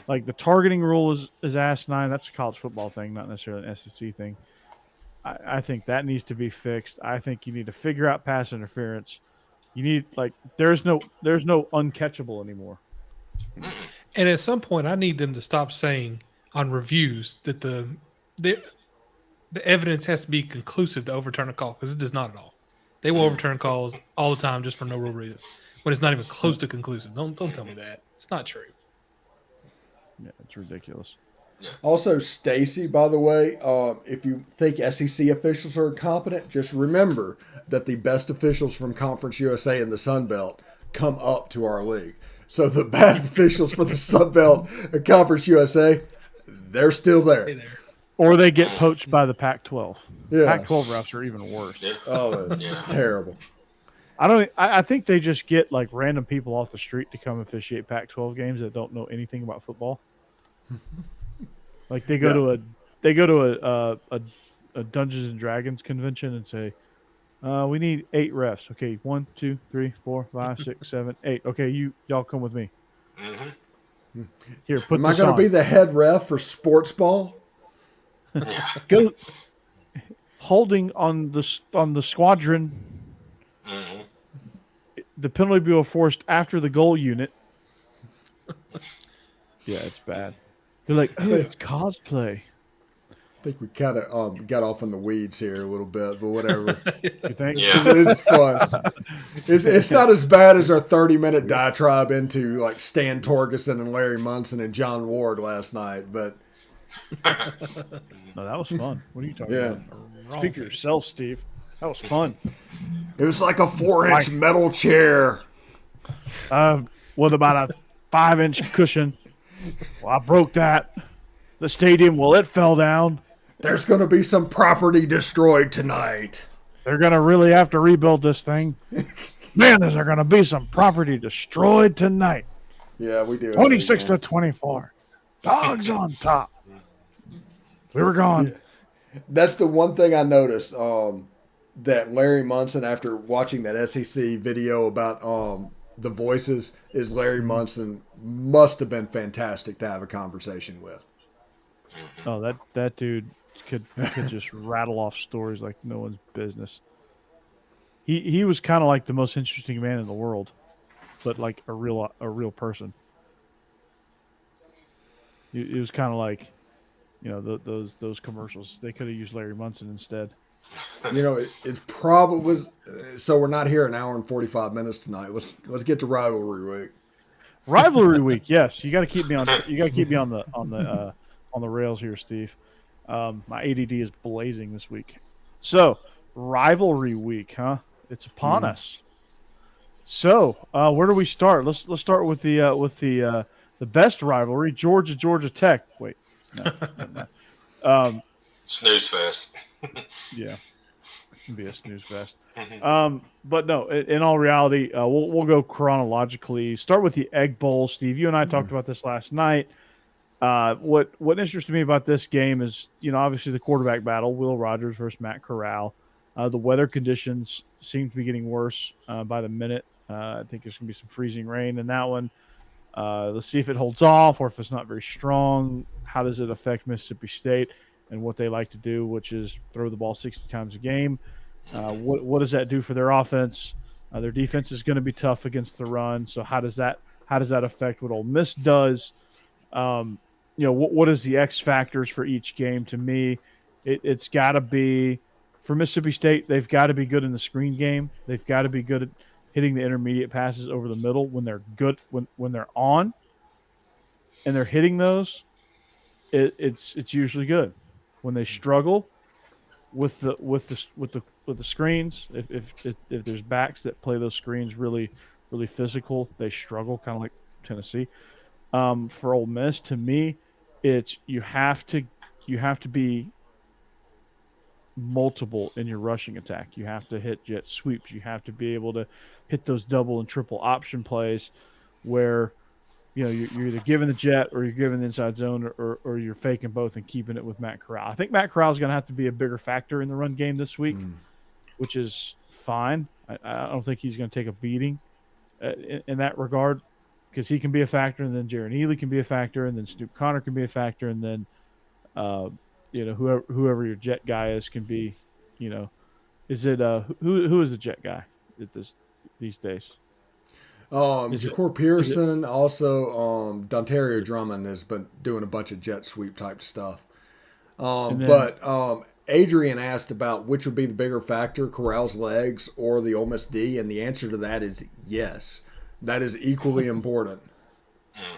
Like, the targeting rule is asinine. That's a college football thing, not necessarily an SEC thing. I think that needs to be fixed. I think you need to figure out pass interference. You need there's no uncatchable anymore. And at some point, I need them to stop saying on reviews that the evidence has to be conclusive to overturn a call, because it does not at all. They will overturn calls all the time just for no real reason, when it's not even close to conclusive. Don't tell me that. It's not true. Yeah, it's ridiculous. Also, Stacy, by the way, if you think SEC officials are incompetent, just remember that the best officials from Conference USA and the Sun Belt come up to our league. So the bad officials for the Sun Belt and Conference USA, they're still there. Or they get poached by the Pac-12. Yeah. Pac-12 refs are even worse. Yeah. Oh, it's terrible. I think they just get random people off the street to come officiate Pac-12 games that don't know anything about football. They go to a Dungeons and Dragons convention and say, we need 8 refs. Okay, 1, 2, 3, 4, 5, 6, 7, 8. Okay, y'all come with me. Here, put Am I going to be the head ref for sports ball? Go holding on the squadron. The penalty will be forced after the goal unit. Yeah, it's bad. They're like, oh, it's cosplay. think we kind of got off in the weeds here a little bit, but whatever. You think? Yeah. It's fun. It's not as bad as our 30-minute diatribe into like Stan Torgerson and Larry Munson and John Ward last night, but No, that was fun. What are you talking Yeah. about? Speak for yourself, Steve. That was fun. it was like a 4-inch metal chair. What about a 5-inch cushion? Well, I broke that. The stadium, well, it fell down. There's going to be some property destroyed tonight. They're going to really have to rebuild this thing. Man, is there going to be some property destroyed tonight? Yeah, we do. 26 to 24. Dogs on top. We were gone. That's the one thing I noticed. That Larry Munson, after watching that SEC video about the voices, is Larry Munson must have been fantastic to have a conversation with. Oh, that dude could just rattle off stories like no one's business. He was kind of like the most interesting man in the world, but like a real person. It was kind of like, those commercials. They could have used Larry Munson instead. It's probably so. We're not here an hour and 45 minutes tonight. Let's get to rivalry week. Rivalry week, yes. You got to keep me on. You got to keep me on the rails here, Steve. My ADD is blazing this week. So rivalry week, huh? It's upon us. So where do we start? Let's start with the best rivalry, Georgia Tech. Wait, no. Snooze fest. Yeah, it can be a snooze fest. But no, in all reality, we'll go chronologically. Start with the Egg Bowl, Steve. You and I talked about this last night. What interested me about this game is, obviously the quarterback battle, Will Rogers versus Matt Corral. The weather conditions seem to be getting worse by the minute. I think there's going to be some freezing rain in that one. Let's see if it holds off or if it's not very strong. How does it affect Mississippi State and what they like to do, which is throw the ball 60 times a game? What does that do for their offense? Their defense is going to be tough against the run. So how does that affect what Ole Miss does? What is the X factors for each game? To me, it's got to be for Mississippi State. They've got to be good in the screen game. They've got to be good at hitting the intermediate passes over the middle when they're good when they're on, and they're hitting those. It's usually good. When they struggle with the screens, if there's backs that play those screens really really physical, they struggle, kind of like Tennessee. For Ole Miss, to me, it's you have to be multiple in your rushing attack. You have to hit jet sweeps. You have to be able to hit those double and triple option plays where you're either giving the jet or you're giving the inside zone or you're faking both and keeping it with Matt Corral. I think Matt Corral is going to have to be a bigger factor in the run game this week, which is fine. I don't think he's going to take a beating in that regard, because he can be a factor, and then Jaron Ely can be a factor, and then Snoop Connor can be a factor, and then whoever your jet guy is can be, is it who is the jet guy at these days? Ja'Cour Pearson, also Dontario Drummond has been doing a bunch of jet sweep type stuff. But Adrian asked about which would be the bigger factor, Corral's legs or the Ole Miss D, and the answer to that is yes. That is equally important.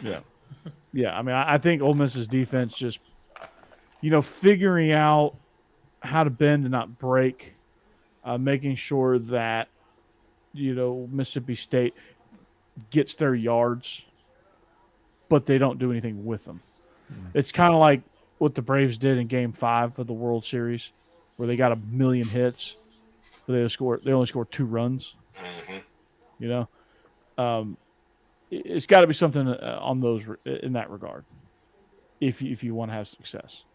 Yeah. I mean, I think Ole Miss's defense just, figuring out how to bend and not break, making sure that, Mississippi State gets their yards, but they don't do anything with them. It's kind of like what the Braves did in Game 5 of the World Series, where they got 1 million hits, but they only scored 2 runs. It's got to be something on those in that regard if you want to have success.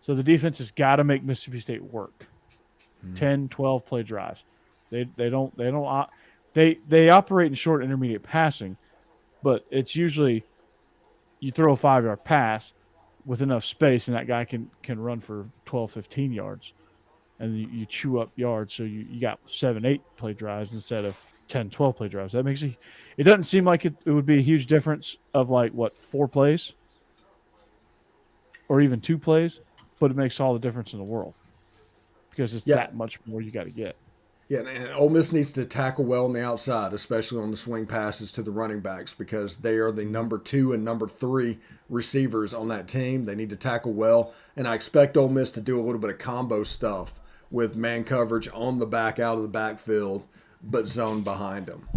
So the defense has got to make Mississippi State work. 10, 12 play drives. They operate in short intermediate passing, but it's usually you throw a 5-yard pass with enough space and that guy can run for 12, 15 yards, and you chew up yards. So you got 7, 8 play drives instead of 10, 12 play drives. That makes it doesn't seem like it would be a huge difference of 4 plays or even 2 plays, but it makes all the difference in the world because it's that much more you got to get. Yeah, and Ole Miss needs to tackle well on the outside, especially on the swing passes to the running backs, because they are the number 2 and number 3 receivers on that team. They need to tackle well, and I expect Ole Miss to do a little bit of combo stuff with man coverage on the back, out of the backfield, but zone behind them.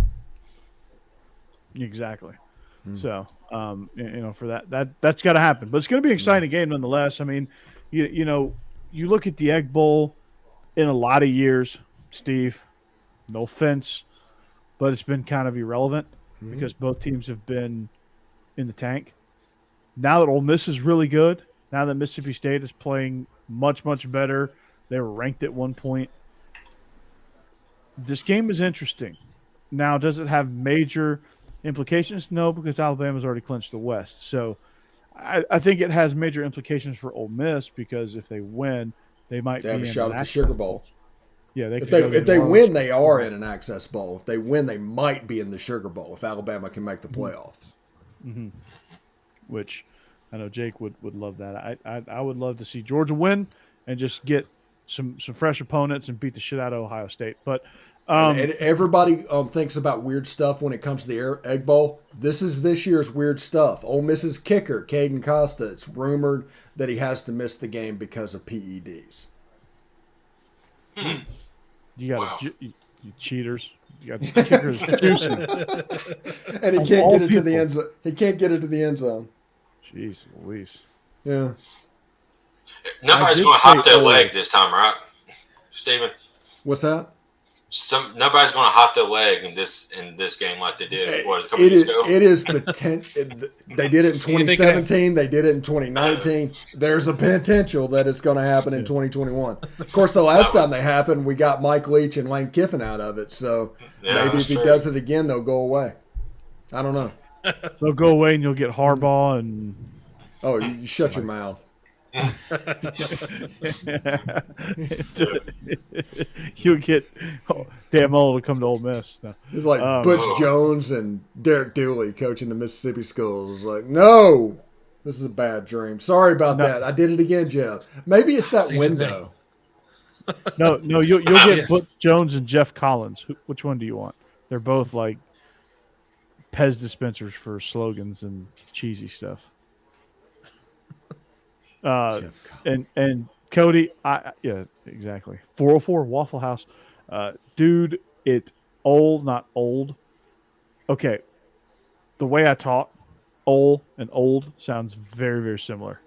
Exactly. So, for that's got to happen. But it's going to be an exciting game nonetheless. I mean, you look at the Egg Bowl in a lot of years, Steve, no offense, but it's been kind of irrelevant because both teams have been in the tank. Now that Ole Miss is really good, now that Mississippi State is playing much, much better, they were ranked at one point. This game is interesting. Now, does it have major implications? No, because Alabama's already clinched the West. So I think it has major implications for Ole Miss because if they win, they might have be a shot at the Sugar Bowl. Yeah, if they win, they are in an Access Bowl. If they win, they might be in the Sugar Bowl if Alabama can make the playoff. Mm-hmm. Which I know Jake would love that. I would love to see Georgia win and just get some fresh opponents and beat the shit out of Ohio State. But and everybody thinks about weird stuff when it comes to the Egg Bowl. This is this year's weird stuff. Ole Miss's kicker, Caden Costa, it's rumored that he has to miss the game because of PEDs. You got you cheaters. You got the kickers juicing. And he can't get it to the end zone. He can't get it to the end zone. Jeez Louise. Yeah. Nobody's going to hop their leg this time, right, Steven? What's that? Nobody's going to hop their leg in this game like they did a couple years ago. It is potential. They did it in 2017. They did it in 2019. There's a potential that it's going to happen in 2021. Of course, the last time they happened, we got Mike Leach and Lane Kiffin out of it. So maybe if he does it again, they'll go away. I don't know. They'll go away and you'll get Harbaugh and. Oh, you shut your mouth. You'll get Dan Mullen to come to Ole Miss. No. It's like Butch Jones and Derek Dooley coaching the Mississippi schools. It's like, no, this is a bad dream. Sorry about that. I did it again, Jeff. Maybe it's that window. No, you'll get Butch Jones and Jeff Collins. Which one do you want? They're both like Pez dispensers for slogans and cheesy stuff. And Cody, yeah, exactly. 404 Waffle House, dude. It not old. Okay, the way I talk, old and old sounds very, very similar.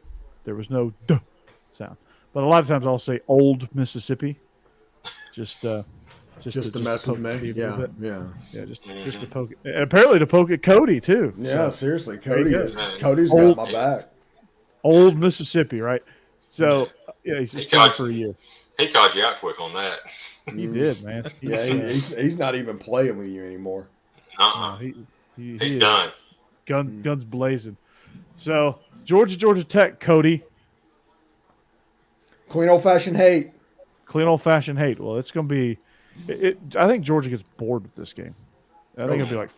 There was no duh sound, but a lot of times I'll say old Mississippi, just to mess with me. Yeah. Just to poke it. And apparently to poke at Cody too. Yeah, so, seriously, Cody's got my back. Old Mississippi, right? So, he's just gone for a year. He called you out quick on that. He did, man. He's not even playing with you anymore. No, he's done. Guns blazing. So, Georgia Tech, Cody. Clean old-fashioned hate. Well, it's going to be I think Georgia gets bored with this game. I think it'll be like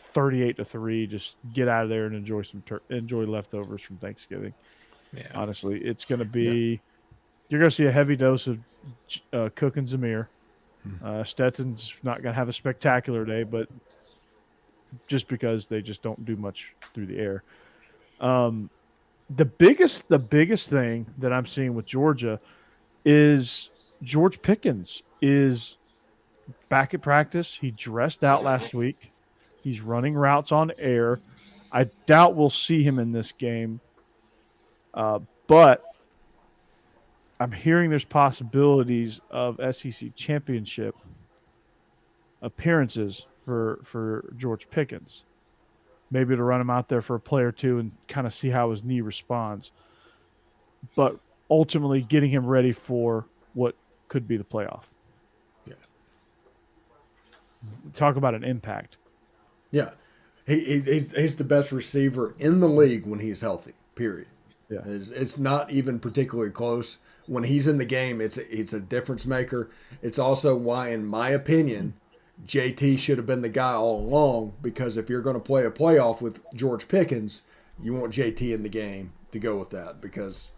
38-3. Just get out of there and enjoy enjoy leftovers from Thanksgiving. Yeah. Honestly, it's going to be you're going to see a heavy dose of Cook and Zamir. Stetson's not going to have a spectacular day, but just because they just don't do much through the air. The biggest thing that I'm seeing with Georgia is George Pickens is back at practice. He dressed out last week. He's running routes on air. I doubt we'll see him in this game, but I'm hearing there's possibilities of SEC championship appearances for George Pickens. Maybe to run him out there for a play or two and kind of see how his knee responds. But ultimately getting him ready for what could be the playoff. Yeah. Talk about an impact. Yeah. He's the best receiver in the league when he's healthy, period. Yeah. It's not even particularly close. When he's in the game, it's a difference maker. It's also why, in my opinion, JT should have been the guy all along, because if you're going to play a playoff with George Pickens, you want JT in the game to go with that, because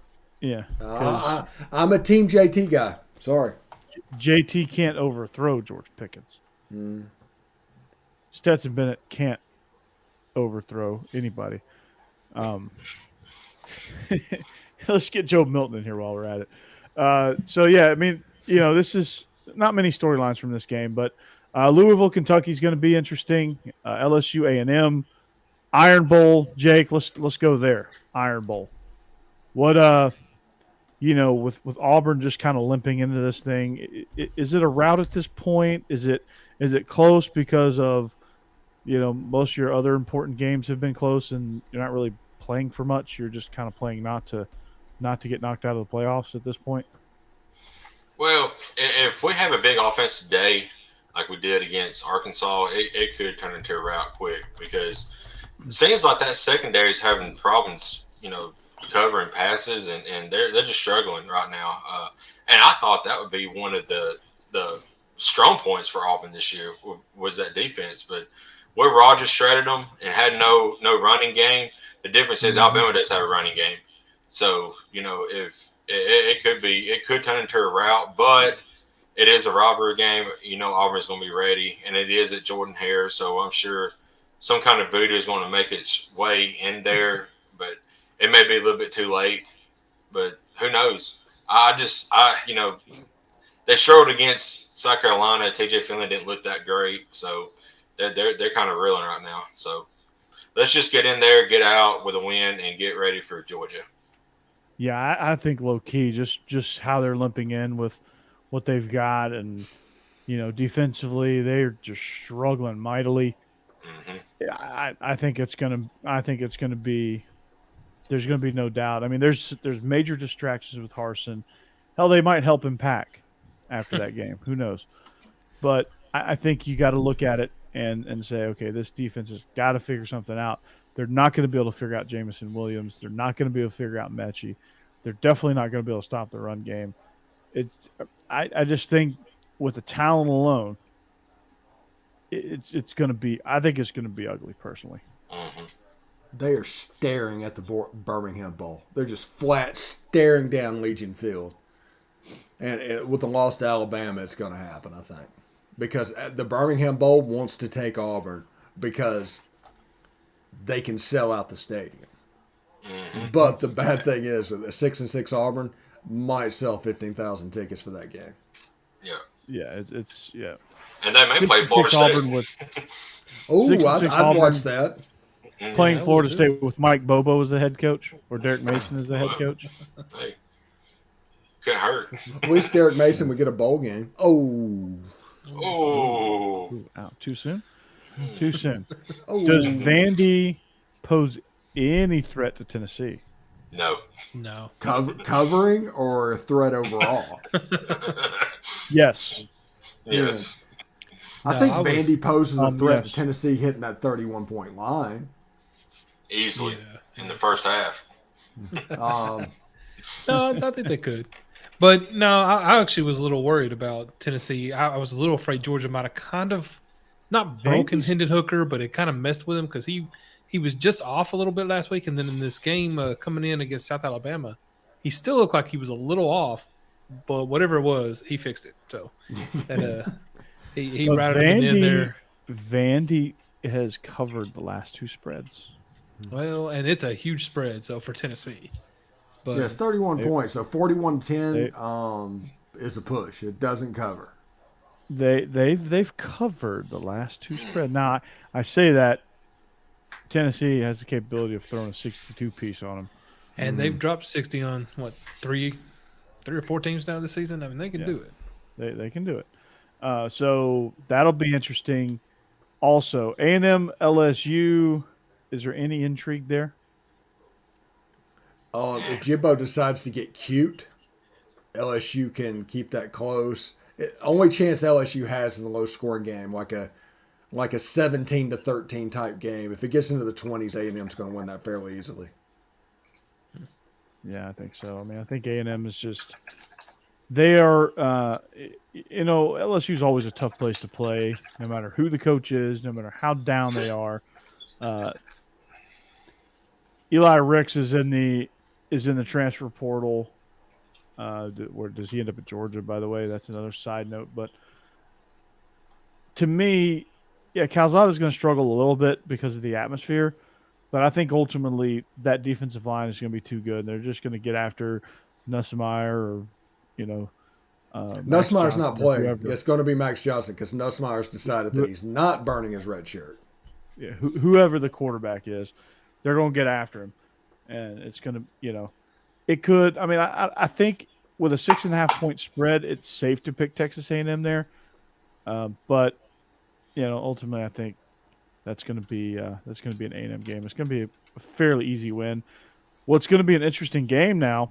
Yeah, 'cause I'm a Team JT guy. Sorry. JT can't overthrow George Pickens. Stetson Bennett can't overthrow anybody. Let's get Joe Milton in here while we're at it. So yeah, I mean, this is not many storylines from this game, but Louisville, Kentucky is going to be interesting. LSU, A&M, Iron Bowl. Jake, let's go there. Iron Bowl. What with Auburn just kind of limping into this thing, is it a rout at this point? Is it close because of most of your other important games have been close and you're not really playing for much? You're just kind of playing not to get knocked out of the playoffs at this point. Well, if we have a big offensive day like we did against Arkansas, it could turn into a rout quick because it seems like that secondary is having problems, covering passes, and they're just struggling right now. And I thought that would be one of the strong points for Auburn this year was that defense. But where Rogers shredded them and had no running game, the difference is Alabama does have a running game. So, if it could turn into a rout, but it is a rivalry game. Auburn's going to be ready, and it is at Jordan-Hare, so I'm sure some kind of voodoo is going to make its way in there, but it may be a little bit too late. But who knows? They struggled against South Carolina. TJ Finley didn't look that great, so they're kind of reeling right now. So let's just get in there, get out with a win, and get ready for Georgia. Yeah, I think low key, just how they're limping in with what they've got, and defensively they're just struggling mightily. Mm-hmm. I think it's gonna be. There's gonna be no doubt. I mean, there's major distractions with Harsin. Hell, they might help him pack after that game. Who knows? But I think you got to look at it and say, okay, this defense has got to figure something out. They're not going to be able to figure out Jamison Williams. They're not going to be able to figure out Mechie. They're definitely not going to be able to stop the run game. I just think with the talent alone, it's going to be. I think it's going to be ugly personally. Mm-hmm. They are staring at the Birmingham Bowl. They're just flat staring down Legion Field. And with the loss to Alabama, it's going to happen, I think. Because the Birmingham Bowl wants to take Auburn because they can sell out the stadium. Mm-hmm. But the bad thing is that the 6-6 Auburn might sell 15,000 tickets for that game. Yeah. Yeah, it's yeah. And they may play Florida State. Auburn with I'd watch that. Playing Florida State with Mike Bobo as the head coach or Derek Mason as the head coach. Hey, couldn't hurt. At least Derek Mason would get a bowl game. Oh. Out too soon? Too soon. Oh. Does Vandy pose any threat to Tennessee? No. Covering or a threat overall? Yes. Yes. I think Vandy poses a threat to yes. Tennessee hitting that 31-point line. Easily in the first half. No, I think they could. But no, I actually was a little worried about Tennessee. I was a little afraid Georgia might have kind of not broken Hendon Hooker, but it kind of messed with him because he was just off a little bit last week. And then in this game coming in against South Alabama, he still looked like he was a little off, but whatever it was, he fixed it. So and, he routed him in there. Vandy has covered the last two spreads. Well, and it's a huge spread, so for Tennessee. But it's 31 points, so 41-10 is a push. It doesn't cover. They've covered the last two spread. Now I say that Tennessee has the capability of throwing a 62-piece on them, and they've dropped 60 on what three or four teams now this season. I mean, they can do it. They can do it. So that'll be interesting. Also, A&M LSU. Is there any intrigue there? If Jimbo decides to get cute, LSU can keep that close. Only chance LSU has is a low-scoring game, like a 17-13 type game. If it gets into the 20s, A&M's going to win that fairly easily. Yeah, I think so. I mean, I think A&M is just they are. LSU is always a tough place to play, no matter who the coach is, no matter how down they are. Eli Ricks is in the is in the transfer portal. Where does he end up at Georgia? By the way, that's another side note. But to me, yeah, Calzada is going to struggle a little bit because of the atmosphere. But I think ultimately that defensive line is going to be too good. They're just going to get after Nussmeier or, you know, Max Nussmeier's Johnson not or playing. whoever. It's going to be Max Johnson because Nussmeier's decided that he's not burning his red shirt. Yeah, whoever the quarterback is, they're going to get after him, and it's going to, you know, it could. I mean, I think with a 6.5 point spread, it's safe to pick Texas A&M there, but you know, ultimately, I think that's going to be an A&M game. It's going to be a fairly easy win. What's going to be an interesting game now,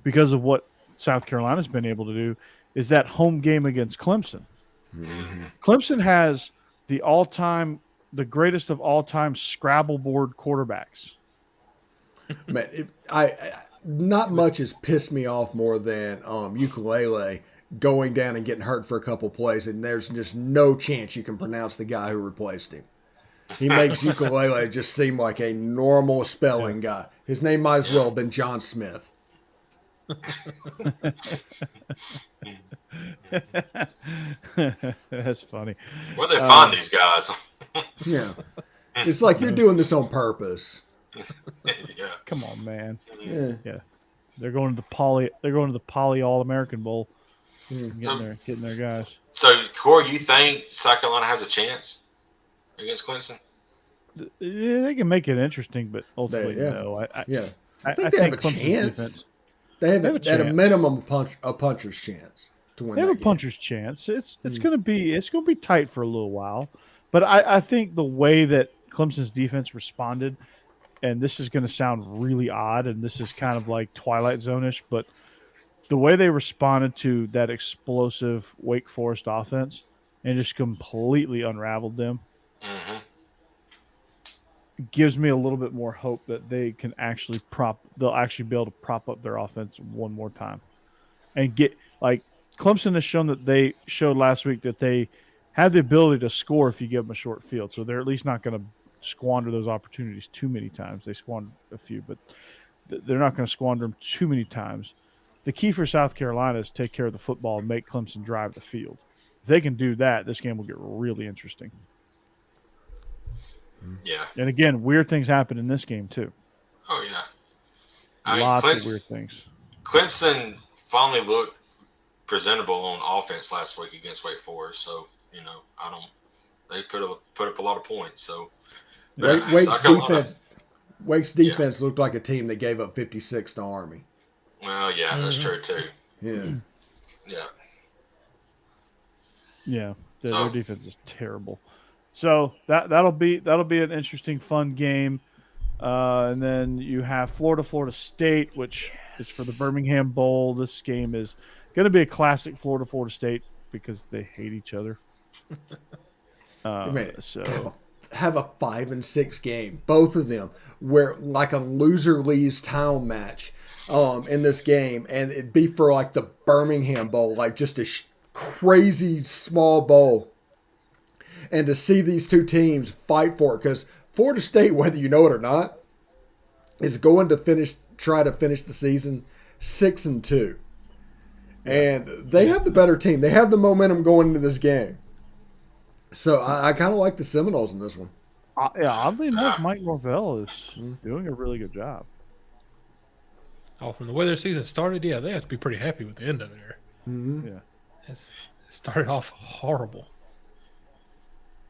because of what South Carolina's been able to do, is that home game against Clemson. Mm-hmm. Clemson has the greatest of all time Scrabble board quarterbacks. Man, not much has pissed me off more than Ukulele going down and getting hurt for a couple plays, and there's just no chance you can pronounce the guy who replaced him. He makes Ukulele just seem like a normal spelling guy. His name might as well have been John Smith. That's funny. Where they find these guys? Yeah, it's like you're doing this on purpose. Yeah. Come on, man. Yeah. They're going to the Poly All-American Bowl. Getting their guys. So, Corey, you think South Carolina has a chance against Clemson? Yeah, they can make it interesting, but ultimately, no. I think I they have think a Clemson's chance. defense. They have a at a minimum a puncher's chance to win. They have a puncher's chance. It's going to be tight for a little while, but I think the way that Clemson's defense responded, and this is going to sound really odd, and this is kind of like Twilight Zone-ish, but the way they responded to that explosive Wake Forest offense and just completely unraveled them gives me a little bit more hope that they can they'll actually be able to prop up their offense one more time and get, like, Clemson has shown that they showed last week that they have the ability to score if you give them a short field. So they're at least not going to squander those opportunities too many times. They squandered a few, but they're not going to squander them too many times. The key for South Carolina is to take care of the football and make Clemson drive the field. If they can do that, this game will get really interesting. Yeah. And again, weird things happen in this game too. Oh, yeah. Lots of weird things. Clemson finally looked presentable on offense last week against Wake Forest. So, you know, they put up a lot of points. So, Wake's defense looked like a team that gave up 56 to Army. Well, yeah, that's true too. Yeah. Yeah. Their defense is terrible. So that'll be an interesting, fun game. And then you have Florida State, which is for the Birmingham Bowl. This game is going to be a classic Florida State because they hate each other. Have a 5-6 game, both of them, where like a loser leaves town match in this game, and it'd be for like the Birmingham Bowl, like just a crazy small bowl. And to see these two teams fight for it, because Florida State, whether you know it or not, is going to try to finish the season 6-2. And they have the better team. They have the momentum going into this game. So I kind of like the Seminoles in this one. Oddly enough, Mike Norvell is doing a really good job. Oh, from the way their season started, yeah, they have to be pretty happy with the end of it there. Mm-hmm. Yeah. It started off horrible.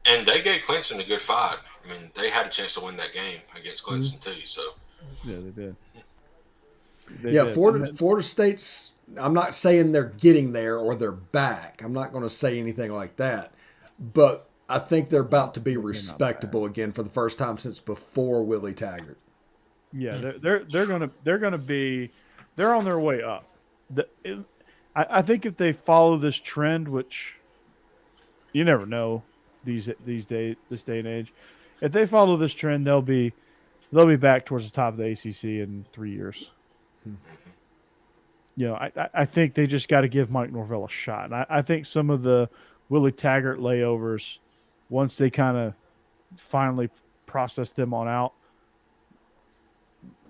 And they gave Clemson a good fight. I mean, they had a chance to win that game against Clemson too. So yeah, they did. Florida State's. I'm not saying they're getting there or they're back. I'm not going to say anything like that. But I think they're about to be respectable again for the first time since before Willie Taggart. Yeah, they're on their way up. I think if they follow this trend, which you never know this day and age, if they follow this trend, they'll be back towards the top of the ACC in 3 years. You know, I think they just got to give Mike Norvell a shot. And I think some of the Willie Taggart layovers, once they kind of finally process them on out,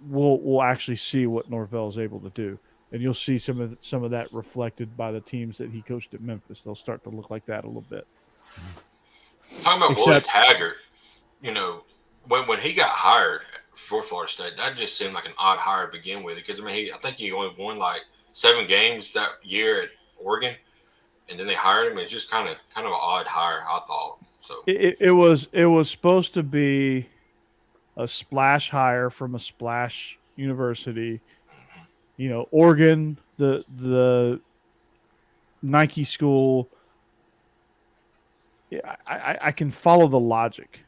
we'll actually see what Norvell is able to do, and you'll see some of that reflected by the teams that he coached at Memphis. They'll start to look like that a little bit. Talking about Willie Except, Taggart, when he got hired for Florida State, that just seemed like an odd hire to begin with. Because I think he only won like 7 games that year at Oregon, and then they hired him. It's just kind of an odd hire, I thought. So it was supposed to be a splash hire from a splash university. Oregon, the Nike school. Yeah, I can follow the logic.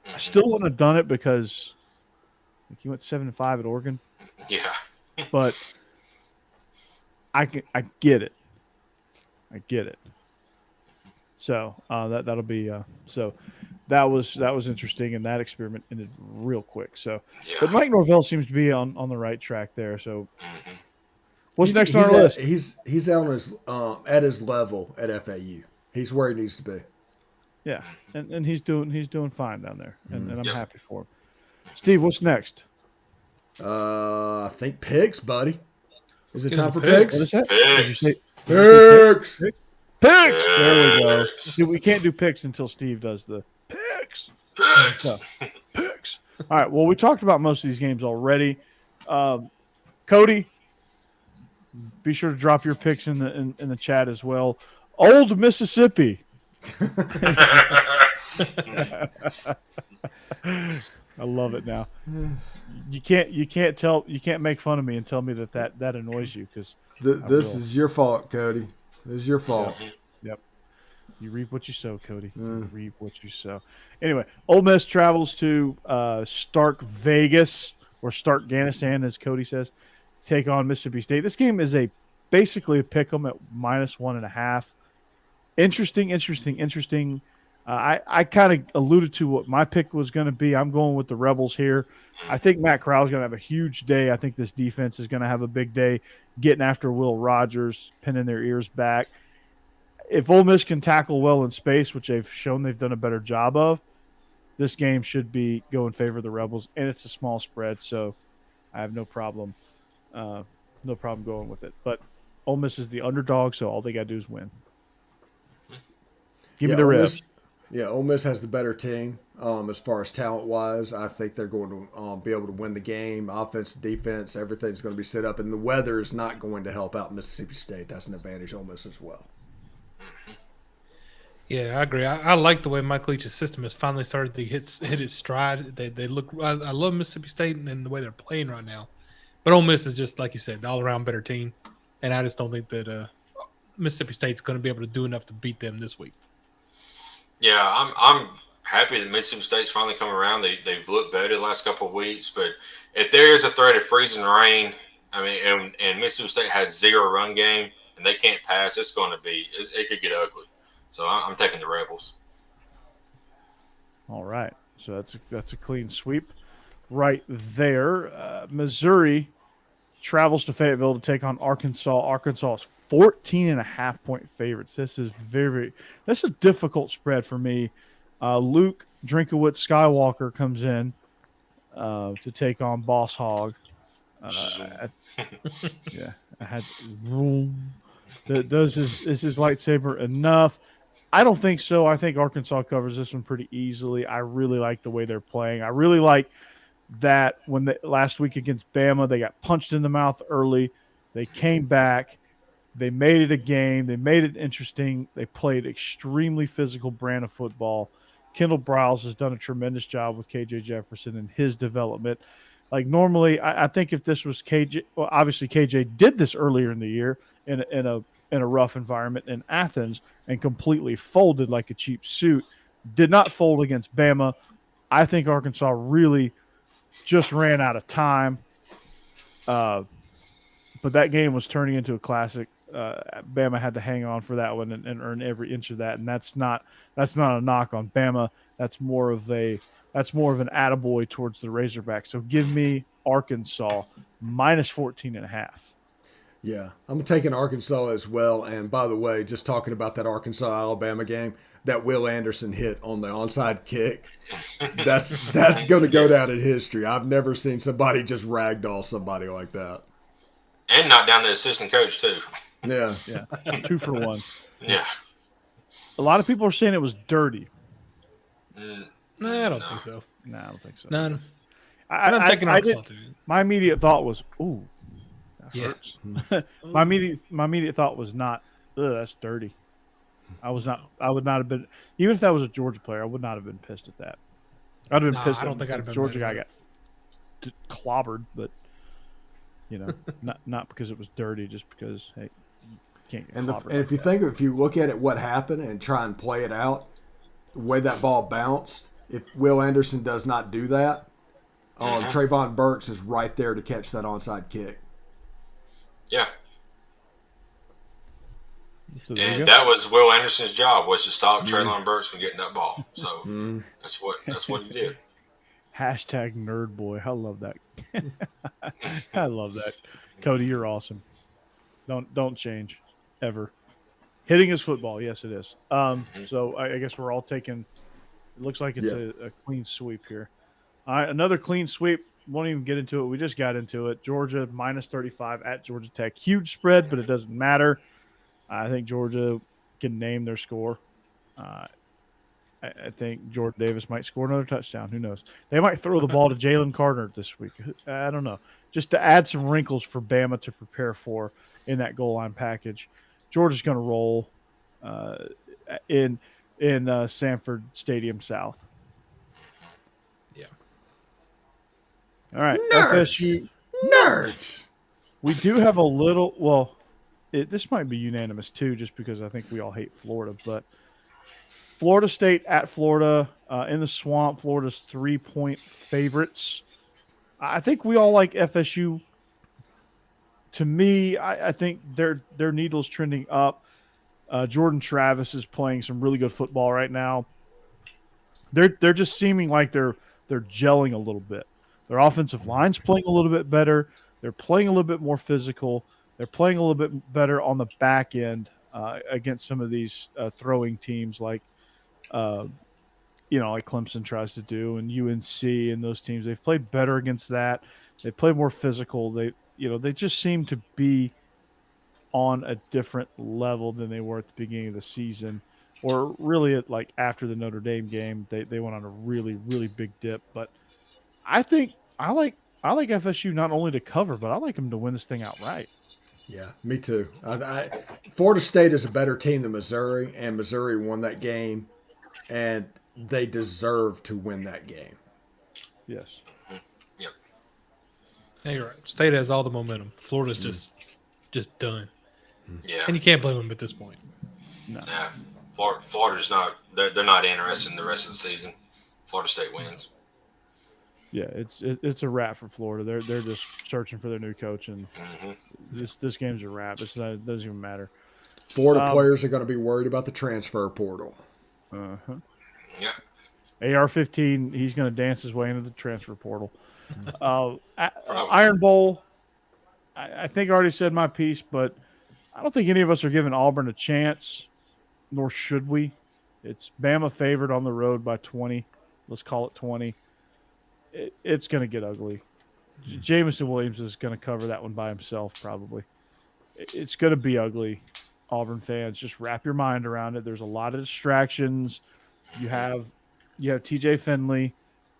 I still wouldn't have done it because he went 7-5 at Oregon. Yeah, but I get it. I get it. So that'll be so that was interesting, and that experiment ended real quick. So, yeah. but Mike Norvell seems to be on the right track there. So, Mm-hmm. what's next on our list? He's on his at his level at FAU. He's where he needs to be. Yeah, and he's doing fine down there, and I'm Yep. happy for him. Steve, what's next? I think picks, buddy. Is it Get time the for picks. What is picks? that? Did you Picks. say Picks. picks? There we go. Picks. See, we can't do picks until Steve does the picks. Picks. So, picks. All right. Well, we talked about most of these games already. Cody, be sure to drop your picks in the chat as well. Old Mississippi. I love it now. You can't make fun of me and tell me that annoys you because This is your fault, Cody. This is your fault. Yep. You reap what you sow, Cody. You reap what you sow. Anyway, Ole Miss travels to Stark Vegas, or Stark Ganistan, as Cody says, to take on Mississippi State. This game is basically a pick 'em at -1.5. Interesting. I kind of alluded to what my pick was going to be. I'm going with the Rebels here. I think Matt Corral's going to have a huge day. I think this defense is going to have a big day getting after Will Rogers, pinning their ears back. If Ole Miss can tackle well in space, which they've shown they've done a better job of, this game should go in favor of the Rebels, and it's a small spread, so I have no problem going with it. But Ole Miss is the underdog, so all they got to do is win. Give me the Rebs. Ole Miss has the better team as far as talent-wise. I think they're going to be able to win the game. Offense, defense, everything's going to be set up, and the weather is not going to help out Mississippi State. That's an advantage Ole Miss as well. Yeah, I agree. I like the way Mike Leach's system has finally started to hit its stride. They look. I love Mississippi State and the way they're playing right now, but Ole Miss is just like you said, the all-around better team, and I just don't think that Mississippi State's going to be able to do enough to beat them this week. Yeah, I'm happy that Mississippi State's finally come around. They've looked better the last couple of weeks, but if there is a threat of freezing rain, and Mississippi State has 0 run game and they can't pass, it could get ugly. So I'm taking the Rebels. All right, so that's a clean sweep right there. Missouri travels to Fayetteville to take on Arkansas. Arkansas is 14.5-point favorites. This is that's a difficult spread for me. Luke Drinkowitz Skywalker comes in to take on Boss Hog. I had room. Is his lightsaber enough? I don't think so. I think Arkansas covers this one pretty easily. I really like the way they're playing. I really like that last week against Bama, they got punched in the mouth early. They came back. They made it a game. They made it interesting. They played extremely physical brand of football. Kendall Briles has done a tremendous job with KJ Jefferson and his development. Like normally, I think if this was KJ, well, obviously KJ did this earlier in the year in a rough environment in Athens and completely folded like a cheap suit. Did not fold against Bama. I think Arkansas really just ran out of time. But that game was turning into a classic. Bama had to hang on for that one and earn every inch of that. And that's not a knock on Bama. That's more of an attaboy towards the Razorbacks. So give me Arkansas -14.5. Yeah, I'm taking Arkansas as well. And by the way, just talking about that Arkansas-Alabama game, that Will Anderson hit on the onside kick, that's going to go down in history. I've never seen somebody just ragdoll somebody like that. And knock down the assistant coach too. Yeah. Yeah, 2 for 1. Yeah. A lot of people are saying it was dirty. Nah, I don't think so. No, I don't think so. None. I'm taking Arkansas too. My immediate thought was, "Ooh, that Yeah. hurts." my immediate thought was not, "Ugh, that's dirty." I would not have been, even if that was a Georgia player, I would not have been pissed at that. I'd have been pissed. I don't think I'd have the been Georgia mad guy at got clobbered, but not because it was dirty, just because hey, you can't get clobbered. And if you look at it, what happened, and try and play it out, the way that ball bounced, if Will Anderson does not do that, Trayvon Burks is right there to catch that onside kick. Yeah. So and that was Will Anderson's job, was to stop Traylon Burks from getting that ball. So that's what he did. Hashtag nerd boy. I love that. I love that. Cody, you're awesome. Don't change ever. Hitting is football. Yes, it is. So I guess we're all taking. It looks like it's a clean sweep here. All right, another clean sweep. Won't even get into it. We just got into it. Georgia minus 35 at Georgia Tech. Huge spread, but it doesn't matter. I think Georgia can name their score. I think Jordan Davis might score another touchdown. Who knows? They might throw the ball to Jalen Carter this week. I don't know. Just to add some wrinkles for Bama to prepare for in that goal line package. Georgia's going to roll in Sanford Stadium South. Yeah. All right. Nerds. FSU. Nerds. We do have a little – well, this might be unanimous too, just because I think we all hate Florida. But Florida State at Florida in the Swamp. Florida's 3-point favorites. I think we all like FSU. To me, I think their needle's trending up. Jordan Travis is playing some really good football right now. They're just seeming like they're gelling a little bit. Their offensive line's playing a little bit better. They're playing a little bit more physical. They're playing a little bit better on the back end against some of these throwing teams like Clemson tries to do, and UNC and those teams. They've played better against that. They play more physical. They just seem to be on a different level than they were at the beginning of the season, or really after the Notre Dame game. They went on a really, really big dip. But I think I like FSU not only to cover, but I like them to win this thing outright. Yeah, me too. Florida State is a better team than Missouri, and Missouri won that game, and they deserve to win that game. Yes. Yep. Yeah, you're right. State has all the momentum. Florida's just done. Yeah. And you can't blame them at this point. No. Yeah. Florida's not. They're not interested in the rest of the season. Florida State wins. Yeah, it's a wrap for Florida. They're just searching for their new coach, and this game's a wrap. It doesn't even matter. Florida players are going to be worried about the transfer portal. Yeah. AR-15, he's going to dance his way into the transfer portal. Iron Bowl, I think I already said my piece, but I don't think any of us are giving Auburn a chance, nor should we. It's Bama favored on the road by 20. Let's call it 20. It's going to get ugly. Jamison Williams is going to cover that one by himself probably. It's going to be ugly. Auburn fans, just wrap your mind around it. There's a lot of distractions. You have TJ Finley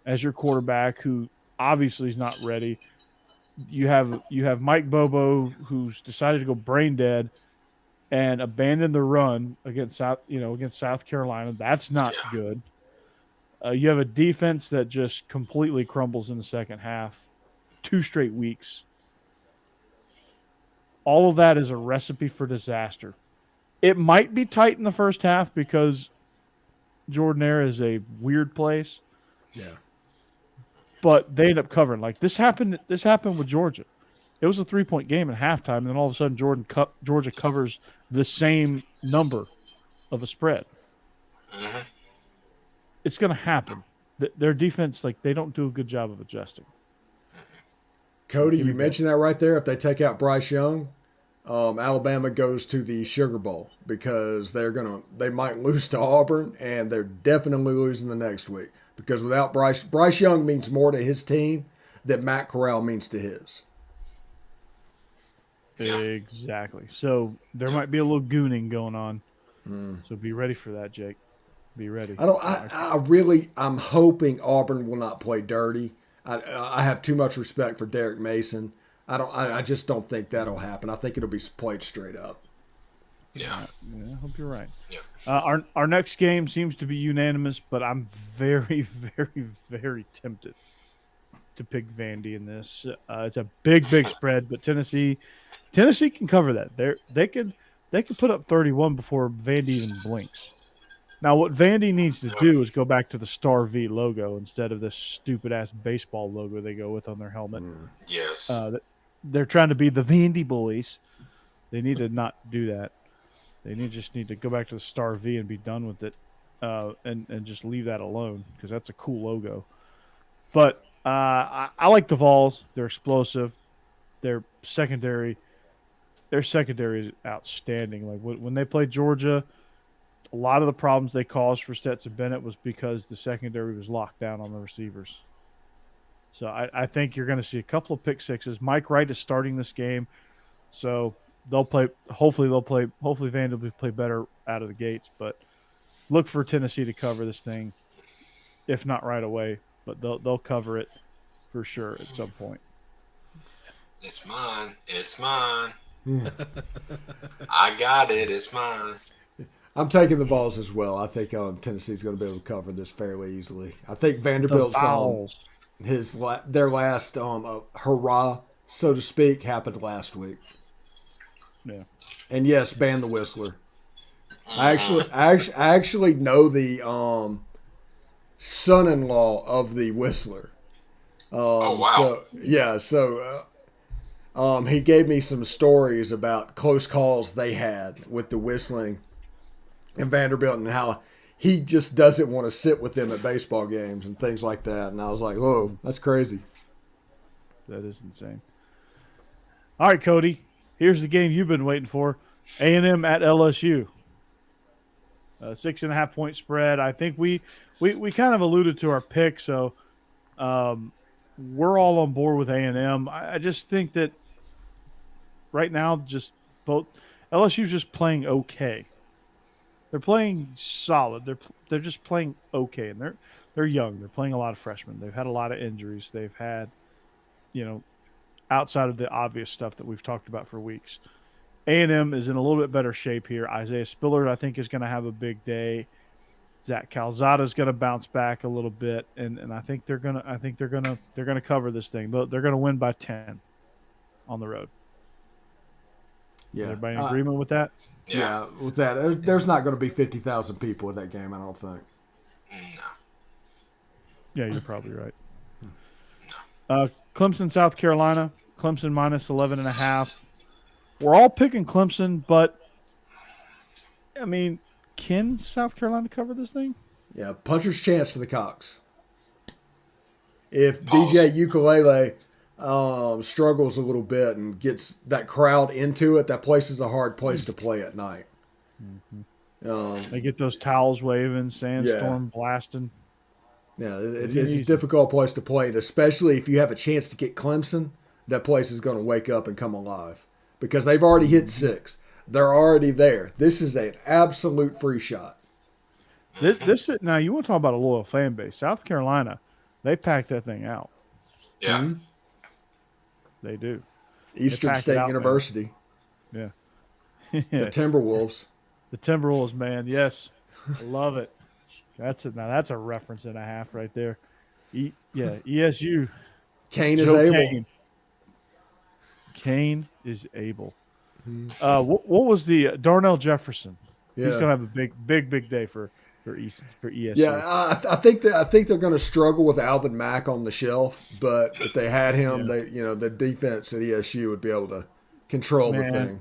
as your quarterback, who obviously is not ready. You have Mike Bobo, who's decided to go brain dead and abandon the run against South Carolina. That's not good. You have a defense that just completely crumbles in the second half. 2 straight weeks. All of that is a recipe for disaster. It might be tight in the first half because Jordan-Hare is a weird place. Yeah. But they end up covering. Like this happened with Georgia. It was a 3-point game at halftime, and then all of a sudden Georgia covers the same number of a spread. Mm-hmm. It's going to happen. Their defense, they don't do a good job of adjusting. Cody, you mentioned that right there. If they take out Bryce Young, Alabama goes to the Sugar Bowl because they might lose to Auburn, and they're definitely losing the next week because without Bryce Young means more to his team than Matt Corral means to his. Exactly. So there might be a little gooning going on. So be ready for that, Jake. Be ready. I'm hoping Auburn will not play dirty. I have too much respect for Derek Mason. I just don't think that'll happen. I think it'll be played straight up. Yeah. I hope you're right. Yeah. Our next game seems to be unanimous, but I'm very, very, very tempted to pick Vandy in this. It's a big spread, but Tennessee can cover that. They can put up 31 before Vandy even blinks. Now, what Vandy needs to do is go back to the Star V logo instead of this stupid-ass baseball logo they go with on their helmet. Yes. They're trying to be the Vandy boys. They need to not do that. They just need to go back to the Star V and be done with it and just leave that alone because that's a cool logo. But I like the Vols. They're explosive. Their secondary is outstanding. Like when they played Georgia, a lot of the problems they caused for Stetson Bennett was because the secondary was locked down on the receivers. So I think you're going to see a couple of pick sixes. Mike Wright is starting this game, so they'll play. Hopefully Vandy will play better out of the gates. But look for Tennessee to cover this thing, if not right away, but they'll cover it for sure at some point. It's mine. I got it. It's mine. I'm taking the Vols as well. I think Tennessee's going to be able to cover this fairly easily. I think Vanderbilt's their last hurrah, so to speak, happened last week. Yeah. And yes, ban the Whistler. I actually know the son-in-law of the Whistler. Oh wow! So he gave me some stories about close calls they had with the whistling in Vanderbilt and how he just doesn't want to sit with them at baseball games and things like that. And I was like, whoa, that's crazy. That is insane. All right, Cody, here's the game you've been waiting for. A&M at LSU. 6.5 point spread. I think we kind of alluded to our pick, so we're all on board with A&M. I just think that right now, just both LSU's just playing okay. They're playing solid. They're just playing okay, and they're young. They're playing a lot of freshmen. They've had a lot of injuries. They've had, outside of the obvious stuff that we've talked about for weeks. A&M is in a little bit better shape here. Isaiah Spiller, I think, is going to have a big day. Zach Calzada is going to bounce back a little bit, and I think they're going to cover this thing. They're going to win by 10 on the road. Yeah. Everybody in agreement with that? Yeah, with that. There's not going to be 50,000 people in that game, I don't think. No. Yeah, you're probably right. Clemson, South Carolina. Clemson minus 11.5. We're all picking Clemson, but, I mean, can South Carolina cover this thing? Yeah, puncher's chance for the Cox. If DJ Ukulele struggles a little bit and gets that crowd into it, that place is a hard place to play at night. Mm-hmm. They get those towels waving, sandstorm blasting. Yeah, it's a difficult place to play, and especially if you have a chance to get Clemson, that place is going to wake up and come alive because they've already hit 6. They're already there. This is an absolute free shot. Now, you want to talk about a loyal fan base. South Carolina, they packed that thing out. Yeah. Mm-hmm. They do. Eastern State University. Man. Yeah. The Timberwolves. The Timberwolves, man. Yes. I love it. That's it. Now, that's a reference and a half right there. ESU. Kane is able. Kane is able. What was the Darnell Jefferson? Yeah. He's going to have a big day for ESU. Yeah, I think they're going to struggle with Alvin Mack on the shelf, but if they had him, the defense at ESU would be able to control the thing.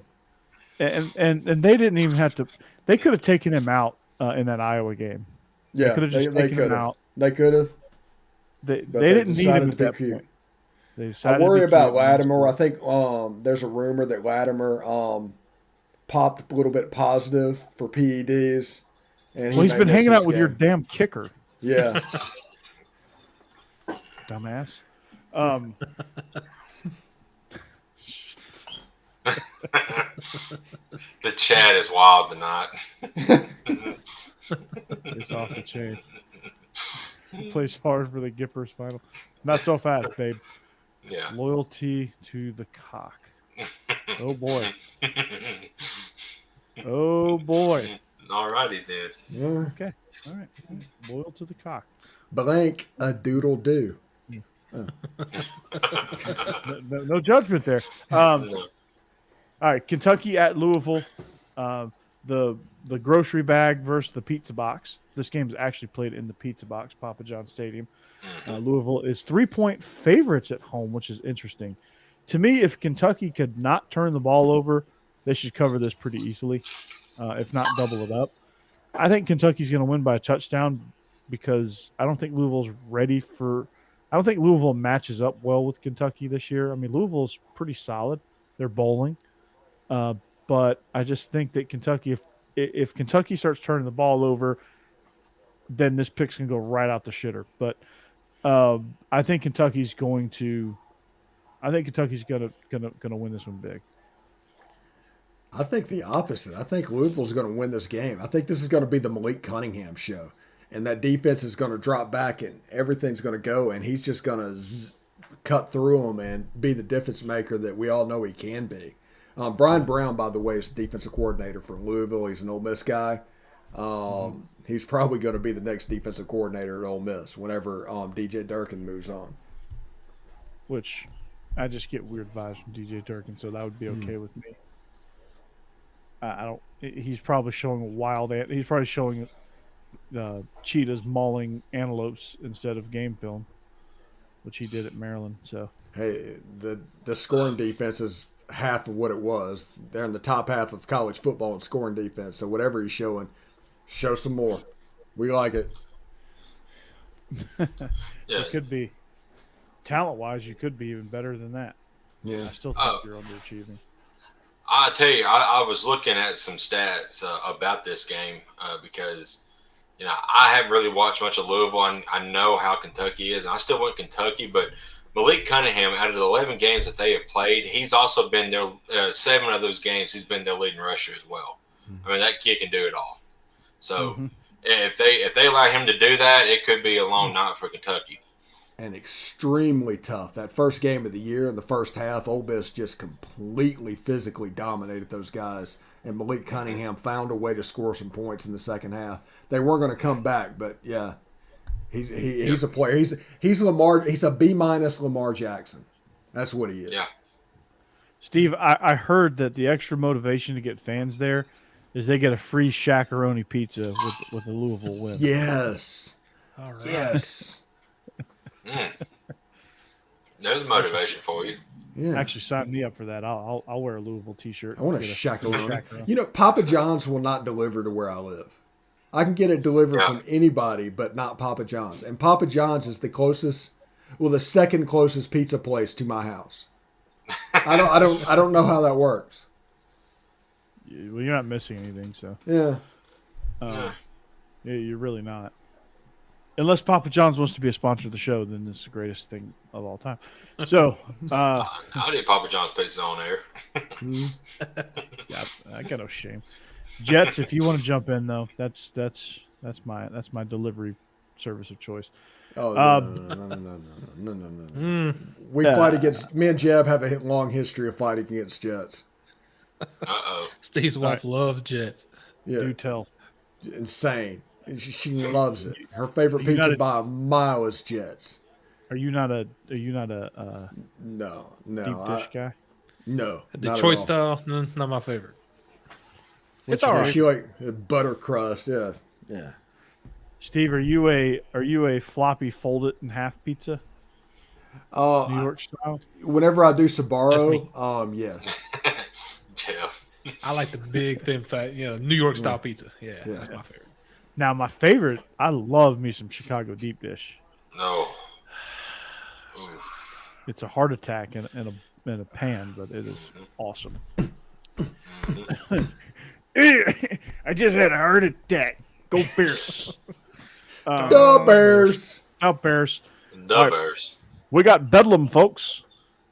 And they didn't even have to. They could have taken him out in that Iowa game. Yeah, they could have just taken him out. They could have. They didn't need him at that point. They I decided to worry be about cute and Latimer. I think there's a rumor that Latimer popped a little bit positive for PEDs, and he Well, he's may been miss hanging this out with your game. damn kicker, Yeah, dumbass. The chat is wild tonight. It's off the chain. Plays hard for the Gippers final. Not so fast, babe. Yeah. Loyalty to the cock. Oh boy. Oh boy. Alrighty then. yeah. Okay. All right. Loyal to the cock. Blank a doodle do. No judgment there. All right. Kentucky at Louisville. The grocery bag versus the pizza box. This game is actually played in the pizza box, Papa John's Stadium. Louisville is 3-point favorites at home, which is interesting. To me, if Kentucky could not turn the ball over, they should cover this pretty easily, if not double it up. I think Kentucky's going to win by a touchdown because I don't think Louisville's ready for – I don't think Louisville matches up well with Kentucky this year. I mean, Louisville's pretty solid. They're bowling. But I just think that Kentucky, if Kentucky starts turning the ball over, then this pick's going to go right out the shitter. But I think Kentucky's going to win this one big. I think the opposite. I think Louisville's going to win this game. I think this is going to be the Malik Cunningham show, and that defense is going to drop back and everything's going to go, and he's just going to cut through them and be the difference maker that we all know he can be. Brian Brown, by the way, is the defensive coordinator for Louisville. He's an Ole Miss guy. He's probably going to be the next defensive coordinator at Ole Miss whenever DJ Durkin moves on. Which I just get weird vibes from DJ Durkin, so that would be okay with me. I don't. He's probably showing he's probably showing cheetahs mauling antelopes instead of game film, which he did at Maryland. So hey, the scoring defense is half of what it was. They're in the top half of college football in scoring defense. So whatever he's showing, show some more. We like it. It could be talent-wise. You could be even better than that. Yeah, I still think you're underachieving. I tell you, I was looking at some stats about this game because, I haven't really watched much of Louisville. I know how Kentucky is, and I still want Kentucky. But Malik Cunningham, out of the 11 games that they have played, he's also been their 7 of those games. He's been their leading rusher as well. I mean, that kid can do it all. So if they allow him to do that, it could be a long night for Kentucky. And extremely tough. That first game of the year in the first half, Ole Miss just completely physically dominated those guys. And Malik Cunningham found a way to score some points in the second half. They weren't going to come back, but yeah, he's a player. He's Lamar. He's a B- Lamar Jackson. That's what he is. Yeah. Steve, I heard that the extra motivation to get fans there is they get a free shakaroni pizza with the Louisville win. Yes. All right. Yes. There's a motivation for you. Yeah. Actually, sign me up for that. I'll wear a Louisville T-shirt. I want a shakaroni. Papa John's will not deliver to where I live. I can get it delivered from anybody, but not Papa John's. And Papa John's is the second closest pizza place to my house. I don't know how that works. Well, you're not missing anything, so Yeah. yeah, you're really not. Unless Papa John's wants to be a sponsor of the show, then it's the greatest thing of all time. So, I did Papa John's pizza on air. yeah, I got no shame. Jets, if you want to jump in though, that's my delivery service of choice. Oh no. We fight against. Me and Jeb have a long history of fighting against Jets. Steve's wife loves Jets. Yeah. Do tell. Insane. She loves it. Her favorite pizza by a mile is Jets. Are you not a No. deep dish guy? No. Detroit style, not my favorite. It's all right. She like butter crust. Yeah. Steve, are you a floppy fold it in half pizza? New York style? Whenever I do Sbarro, yes. Jeff. I like the big, thin, fat, New York style pizza. Yeah, that's my favorite. Now, my favorite, I love me some Chicago deep dish. No. Oof. It's a heart attack in a pan, but it is awesome. I just had a heart attack. Go Bears. The Bears. Out Bears. The All right. Bears. We got Bedlam, folks.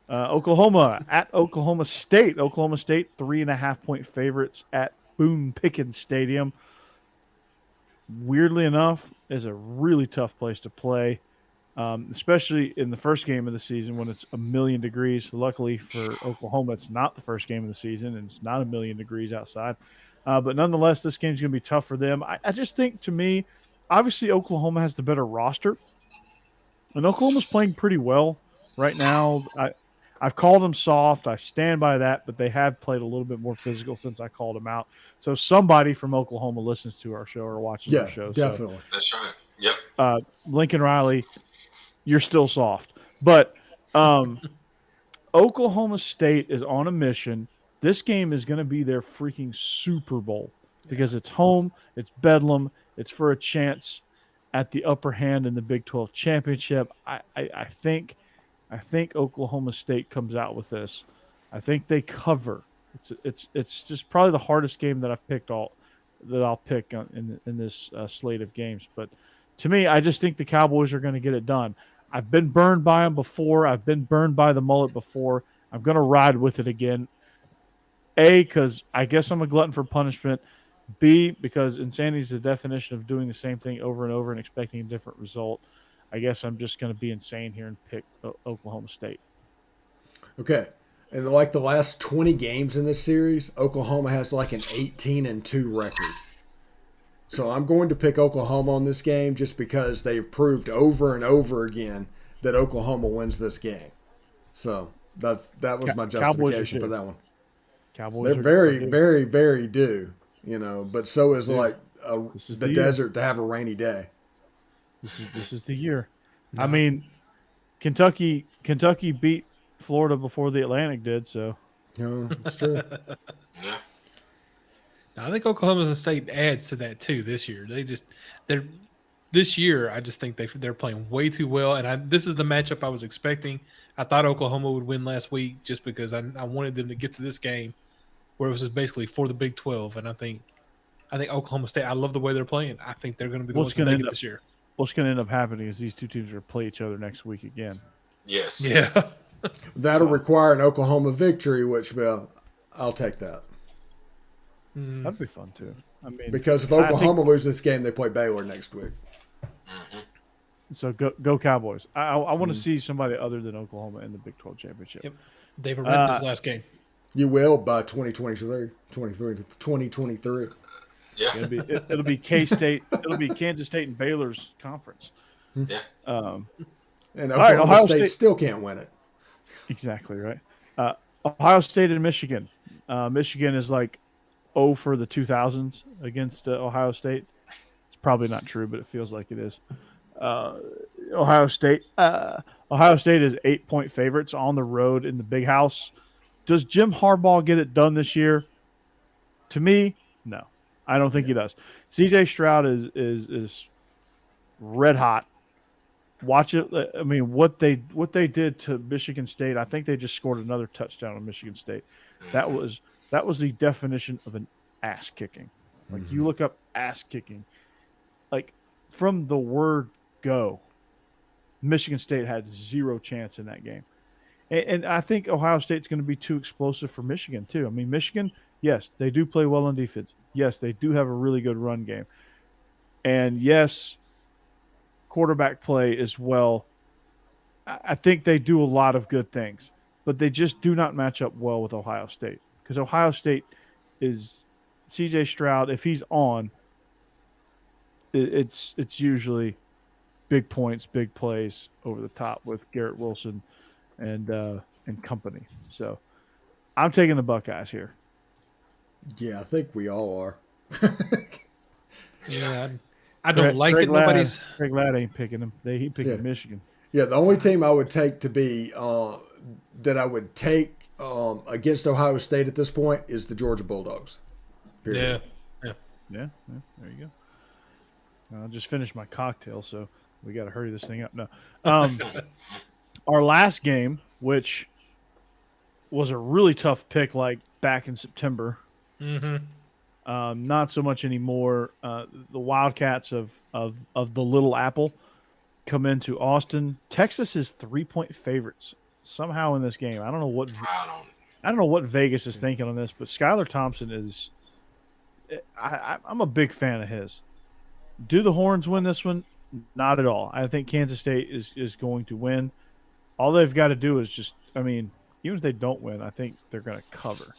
Oklahoma at Oklahoma State. Oklahoma State, 3.5-point favorites at Boone Pickens Stadium. Weirdly enough, is a really tough place to play, especially in the first game of the season when it's 1,000,000 degrees. Luckily for Oklahoma, it's not the first game of the season, and it's not 1,000,000 degrees outside. But nonetheless, this game's going to be tough for them. I just think, to me, obviously Oklahoma has the better roster, and Oklahoma's playing pretty well right now. I've called them soft. I stand by that, but they have played a little bit more physical since I called them out. So somebody from Oklahoma listens to our show or watches our show. Definitely. So, that's right. Yep. Lincoln Riley, you're still soft. But Oklahoma State is on a mission. This game is going to be their freaking Super Bowl because it's home, it's Bedlam, it's for a chance at the upper hand in the Big 12 championship. I think Oklahoma State comes out with this. I think they cover. It's just probably the hardest game that I'll pick in this slate of games. But to me, I just think the Cowboys are going to get it done. I've been burned by them before. I've been burned by the mullet before. I'm going to ride with it again. A, because I guess I'm a glutton for punishment. B, because insanity is the definition of doing the same thing over and over and expecting a different result. I guess I'm just going to be insane here and pick Oklahoma State. Okay. And like the last 20 games in this series, Oklahoma has like an 18-2 record. So I'm going to pick Oklahoma on this game just because they've proved over and over again that Oklahoma wins this game. So that was my justification for that one. Cowboys They're very, very, very due, but so is like the desert to have a rainy day. This is the year. No. I mean, Kentucky beat Florida before the Atlantic did, so. No, it's true. Yeah. I think Oklahoma State adds to that too this year. This year, I just think they're playing way too well, and this is the matchup I was expecting. I thought Oklahoma would win last week just because I wanted them to get to this game where it was just basically for the Big 12, and I think Oklahoma State. I love the way they're playing. I think they're going to be the ones to take it this year. What's going to end up happening is these two teams are going to play each other next week again. Yes. Yeah. That'll require an Oklahoma victory, which I'll take that. That'd be fun too. I mean, because if Oklahoma loses this game, they play Baylor next week. Mm-hmm. So go Cowboys. I want to see somebody other than Oklahoma in the Big 12 championship. Yep. David Renn his last game. You will by 2023. Yeah. It'll be K-State. It'll be Kansas State and Baylor's conference. Yeah. And Ohio State still can't win it. Exactly right. Ohio State and Michigan. Michigan is like 0 for the 2000s against Ohio State. It's probably not true, but it feels like it is. Ohio State is 8-point favorites on the road in the Big House. Does Jim Harbaugh get it done this year? To me, no. I don't think he does. CJ Stroud is red hot. Watch it. I mean, what they did to Michigan State. I think they just scored another touchdown on Michigan State. That was the definition of an ass kicking. Like you look up ass kicking, like from the word go, Michigan State had zero chance in that game. And I think Ohio State's going to be too explosive for Michigan too. I mean, Michigan, yes, they do play well on defense. Yes, they do have a really good run game. And yes, quarterback play as well. I think they do a lot of good things, but they just do not match up well with Ohio State because Ohio State is CJ Stroud. If he's on, it's usually big points, big plays over the top with Garrett Wilson and company. So I'm taking the Buckeyes here. Yeah, I think we all are. Yeah, I don't like that nobody's. Craig Ladd ain't picking them. He picking Michigan. Yeah, the only team I would take to be that I would take against Ohio State at this point is the Georgia Bulldogs. Period. Yeah. There you go. I'll just finish my cocktail, so we got to hurry this thing up. No. Our last game, which was a really tough pick, like back in September. Mm-hmm. Not so much anymore. The Wildcats of the Little Apple come into Austin. Texas is 3-point favorites somehow in this game. I don't know what Vegas is thinking on this, but Skylar Thompson is. I'm a big fan of his. Do the Horns win this one? Not at all. I think Kansas State is going to win. All they've got to do is just. I mean, even if they don't win, I think they're going to cover.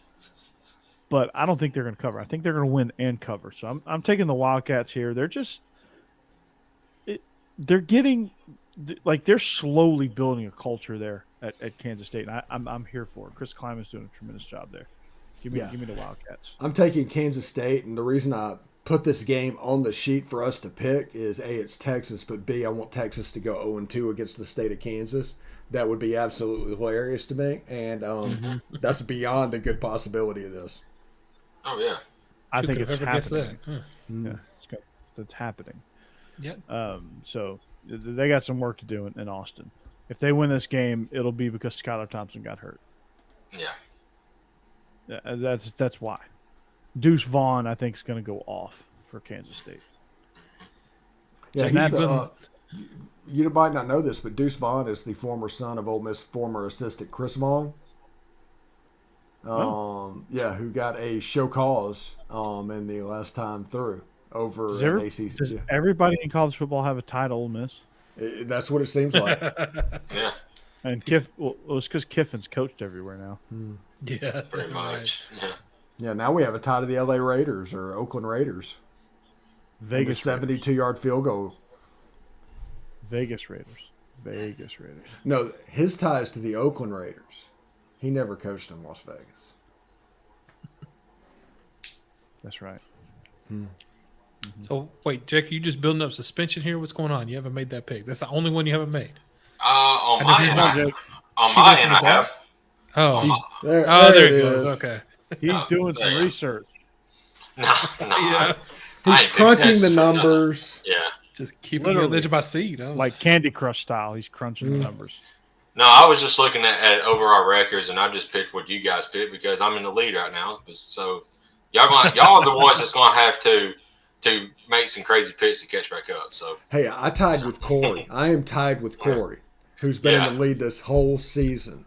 But I don't think they're going to cover. I think they're going to win and cover. So I'm taking the Wildcats here. They're just they're getting like they're slowly building a culture there at Kansas State. And I'm here for it. Chris Kleiman's doing a tremendous job there. Give me the Wildcats. I'm taking Kansas State, and the reason I put this game on the sheet for us to pick is A, it's Texas, but B, I want Texas to go 0-2 against the state of Kansas. That would be absolutely hilarious to me, and that's beyond a good possibility of this. Oh yeah, I think it's happening. Huh. Yeah, it's happening. Yep. So they got some work to do in Austin. If they win this game, it'll be because Skylar Thompson got hurt. Yeah. That's why. Deuce Vaughn, I think, is going to go off for Kansas State. Yeah, And you might not know this, but Deuce Vaughn is the former son of Ole Miss former assistant Chris Vaughn. Who got a show cause in the last time through over an ACC. Does everybody in college football have a title, Ole Miss? That's what it seems like. Yeah. And it's because Kiffin's coached everywhere now. Yeah, Pretty much. Yeah. Yeah, now we have a tie to the LA Raiders or Oakland Raiders. Vegas 72-yard field goal. Vegas Raiders. No, his ties to the Oakland Raiders. He never coached in Las Vegas. That's right. So wait, Jake, you just building up suspension here? What's going on? You haven't made that pick. That's the only one you haven't made. On my end, I have. Oh, There there it he goes. is. Okay. He's doing some research. No. Yeah. He's crunching the numbers. Yeah. Just keeping me on the edge of my seat. Like Candy Crush style. He's crunching the numbers. No, I was just looking at overall records, and I just picked what you guys picked because I'm in the lead right now. So y'all are the ones that's gonna have to make some crazy picks to catch back up. So Hey, I tied with Corey. I am tied with Corey, who's been in the lead this whole season.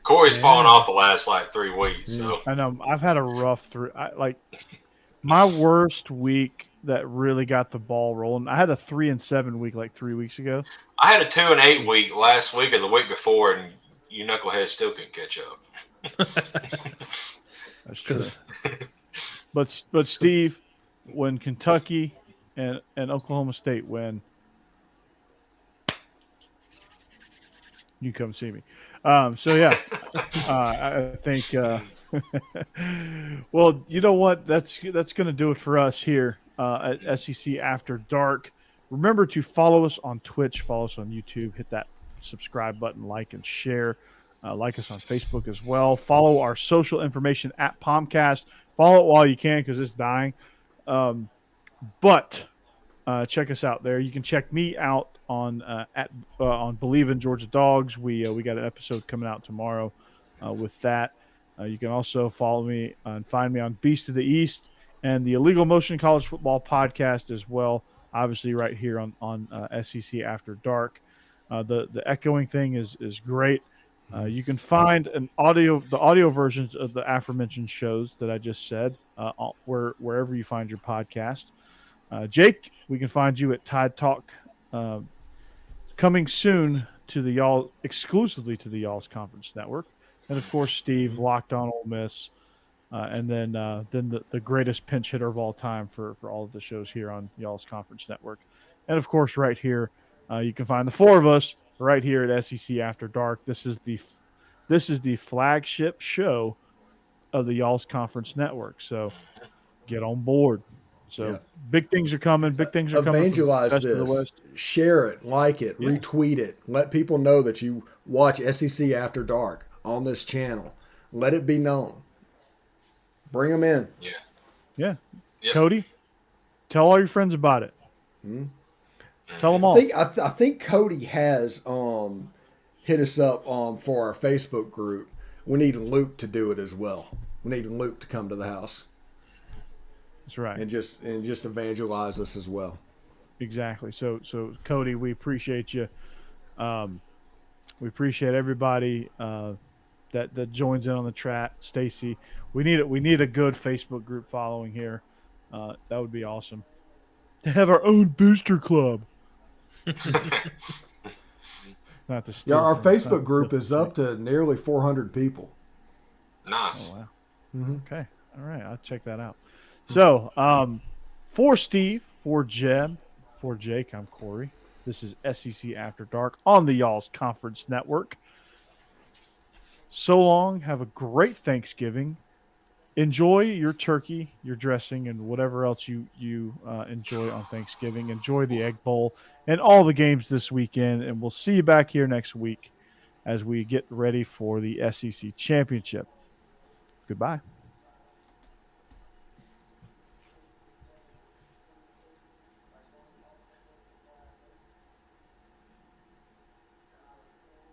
Corey's fallen off the last 3 weeks. So I know. I've had a rough my worst week that really got the ball rolling. I had a 3-7 week 3 weeks ago. I had a 2-8 week last week or the week before, and you knuckleheads still couldn't catch up. That's true. But Steve, when Kentucky and Oklahoma State win, you come see me. So yeah, I think. Well, you know what? That's going to do it for us here at SEC After Dark. Remember to follow us on Twitch, follow us on YouTube, hit that subscribe button, like and share. Like us on Facebook as well. Follow our social information at Palmcast. Follow it while you can because it's dying. But check us out there. You can check me out on Believe in Georgia Dogs. We got an episode coming out tomorrow with that. You can also follow me and find me on Beast of the East and the Illegal Motion College Football podcast as well. Obviously, right here on SEC After Dark. The echoing thing is great. You can find the audio versions of the aforementioned shows that I just said wherever you find your podcast. Jake, we can find you at Tide Talk, coming soon to exclusively to the Y'all's Conference Network, and of course Steve, Locked On Ole Miss, and then the greatest pinch hitter of all time for all of the shows here on Y'all's Conference Network, and of course right here you can find the four of us right here at SEC After Dark. This is the flagship show of the Y'all's Conference Network. So get on board. So big things are coming. Big things are coming. Evangelize this. Share it, like it, retweet it. Let people know that you watch SEC After Dark on this channel. Let it be known. Bring them in. Yeah. Cody, tell all your friends about it. Tell them all. I think Cody has hit us up for our Facebook group. We need Luke to do it as well. We need Luke to come to the house. That's right. And just evangelize us as well. Exactly. So Cody, we appreciate you. We appreciate everybody that joins in on the chat. Stacy, we need a good Facebook group following here. That would be awesome. To have our own booster club. Not to steal. Yeah, our Facebook group is up to nearly 400 people. Nice. Oh, wow. Mm-hmm. Okay. All right. I'll check that out. So, for Steve, for Jeb, for Jake, I'm Corey. This is SEC After Dark on the Y'all's Conference Network. So long. Have a great Thanksgiving. Enjoy your turkey, your dressing, and whatever else you enjoy on Thanksgiving. Enjoy the Egg Bowl and all the games this weekend. And we'll see you back here next week as we get ready for the SEC Championship. Goodbye.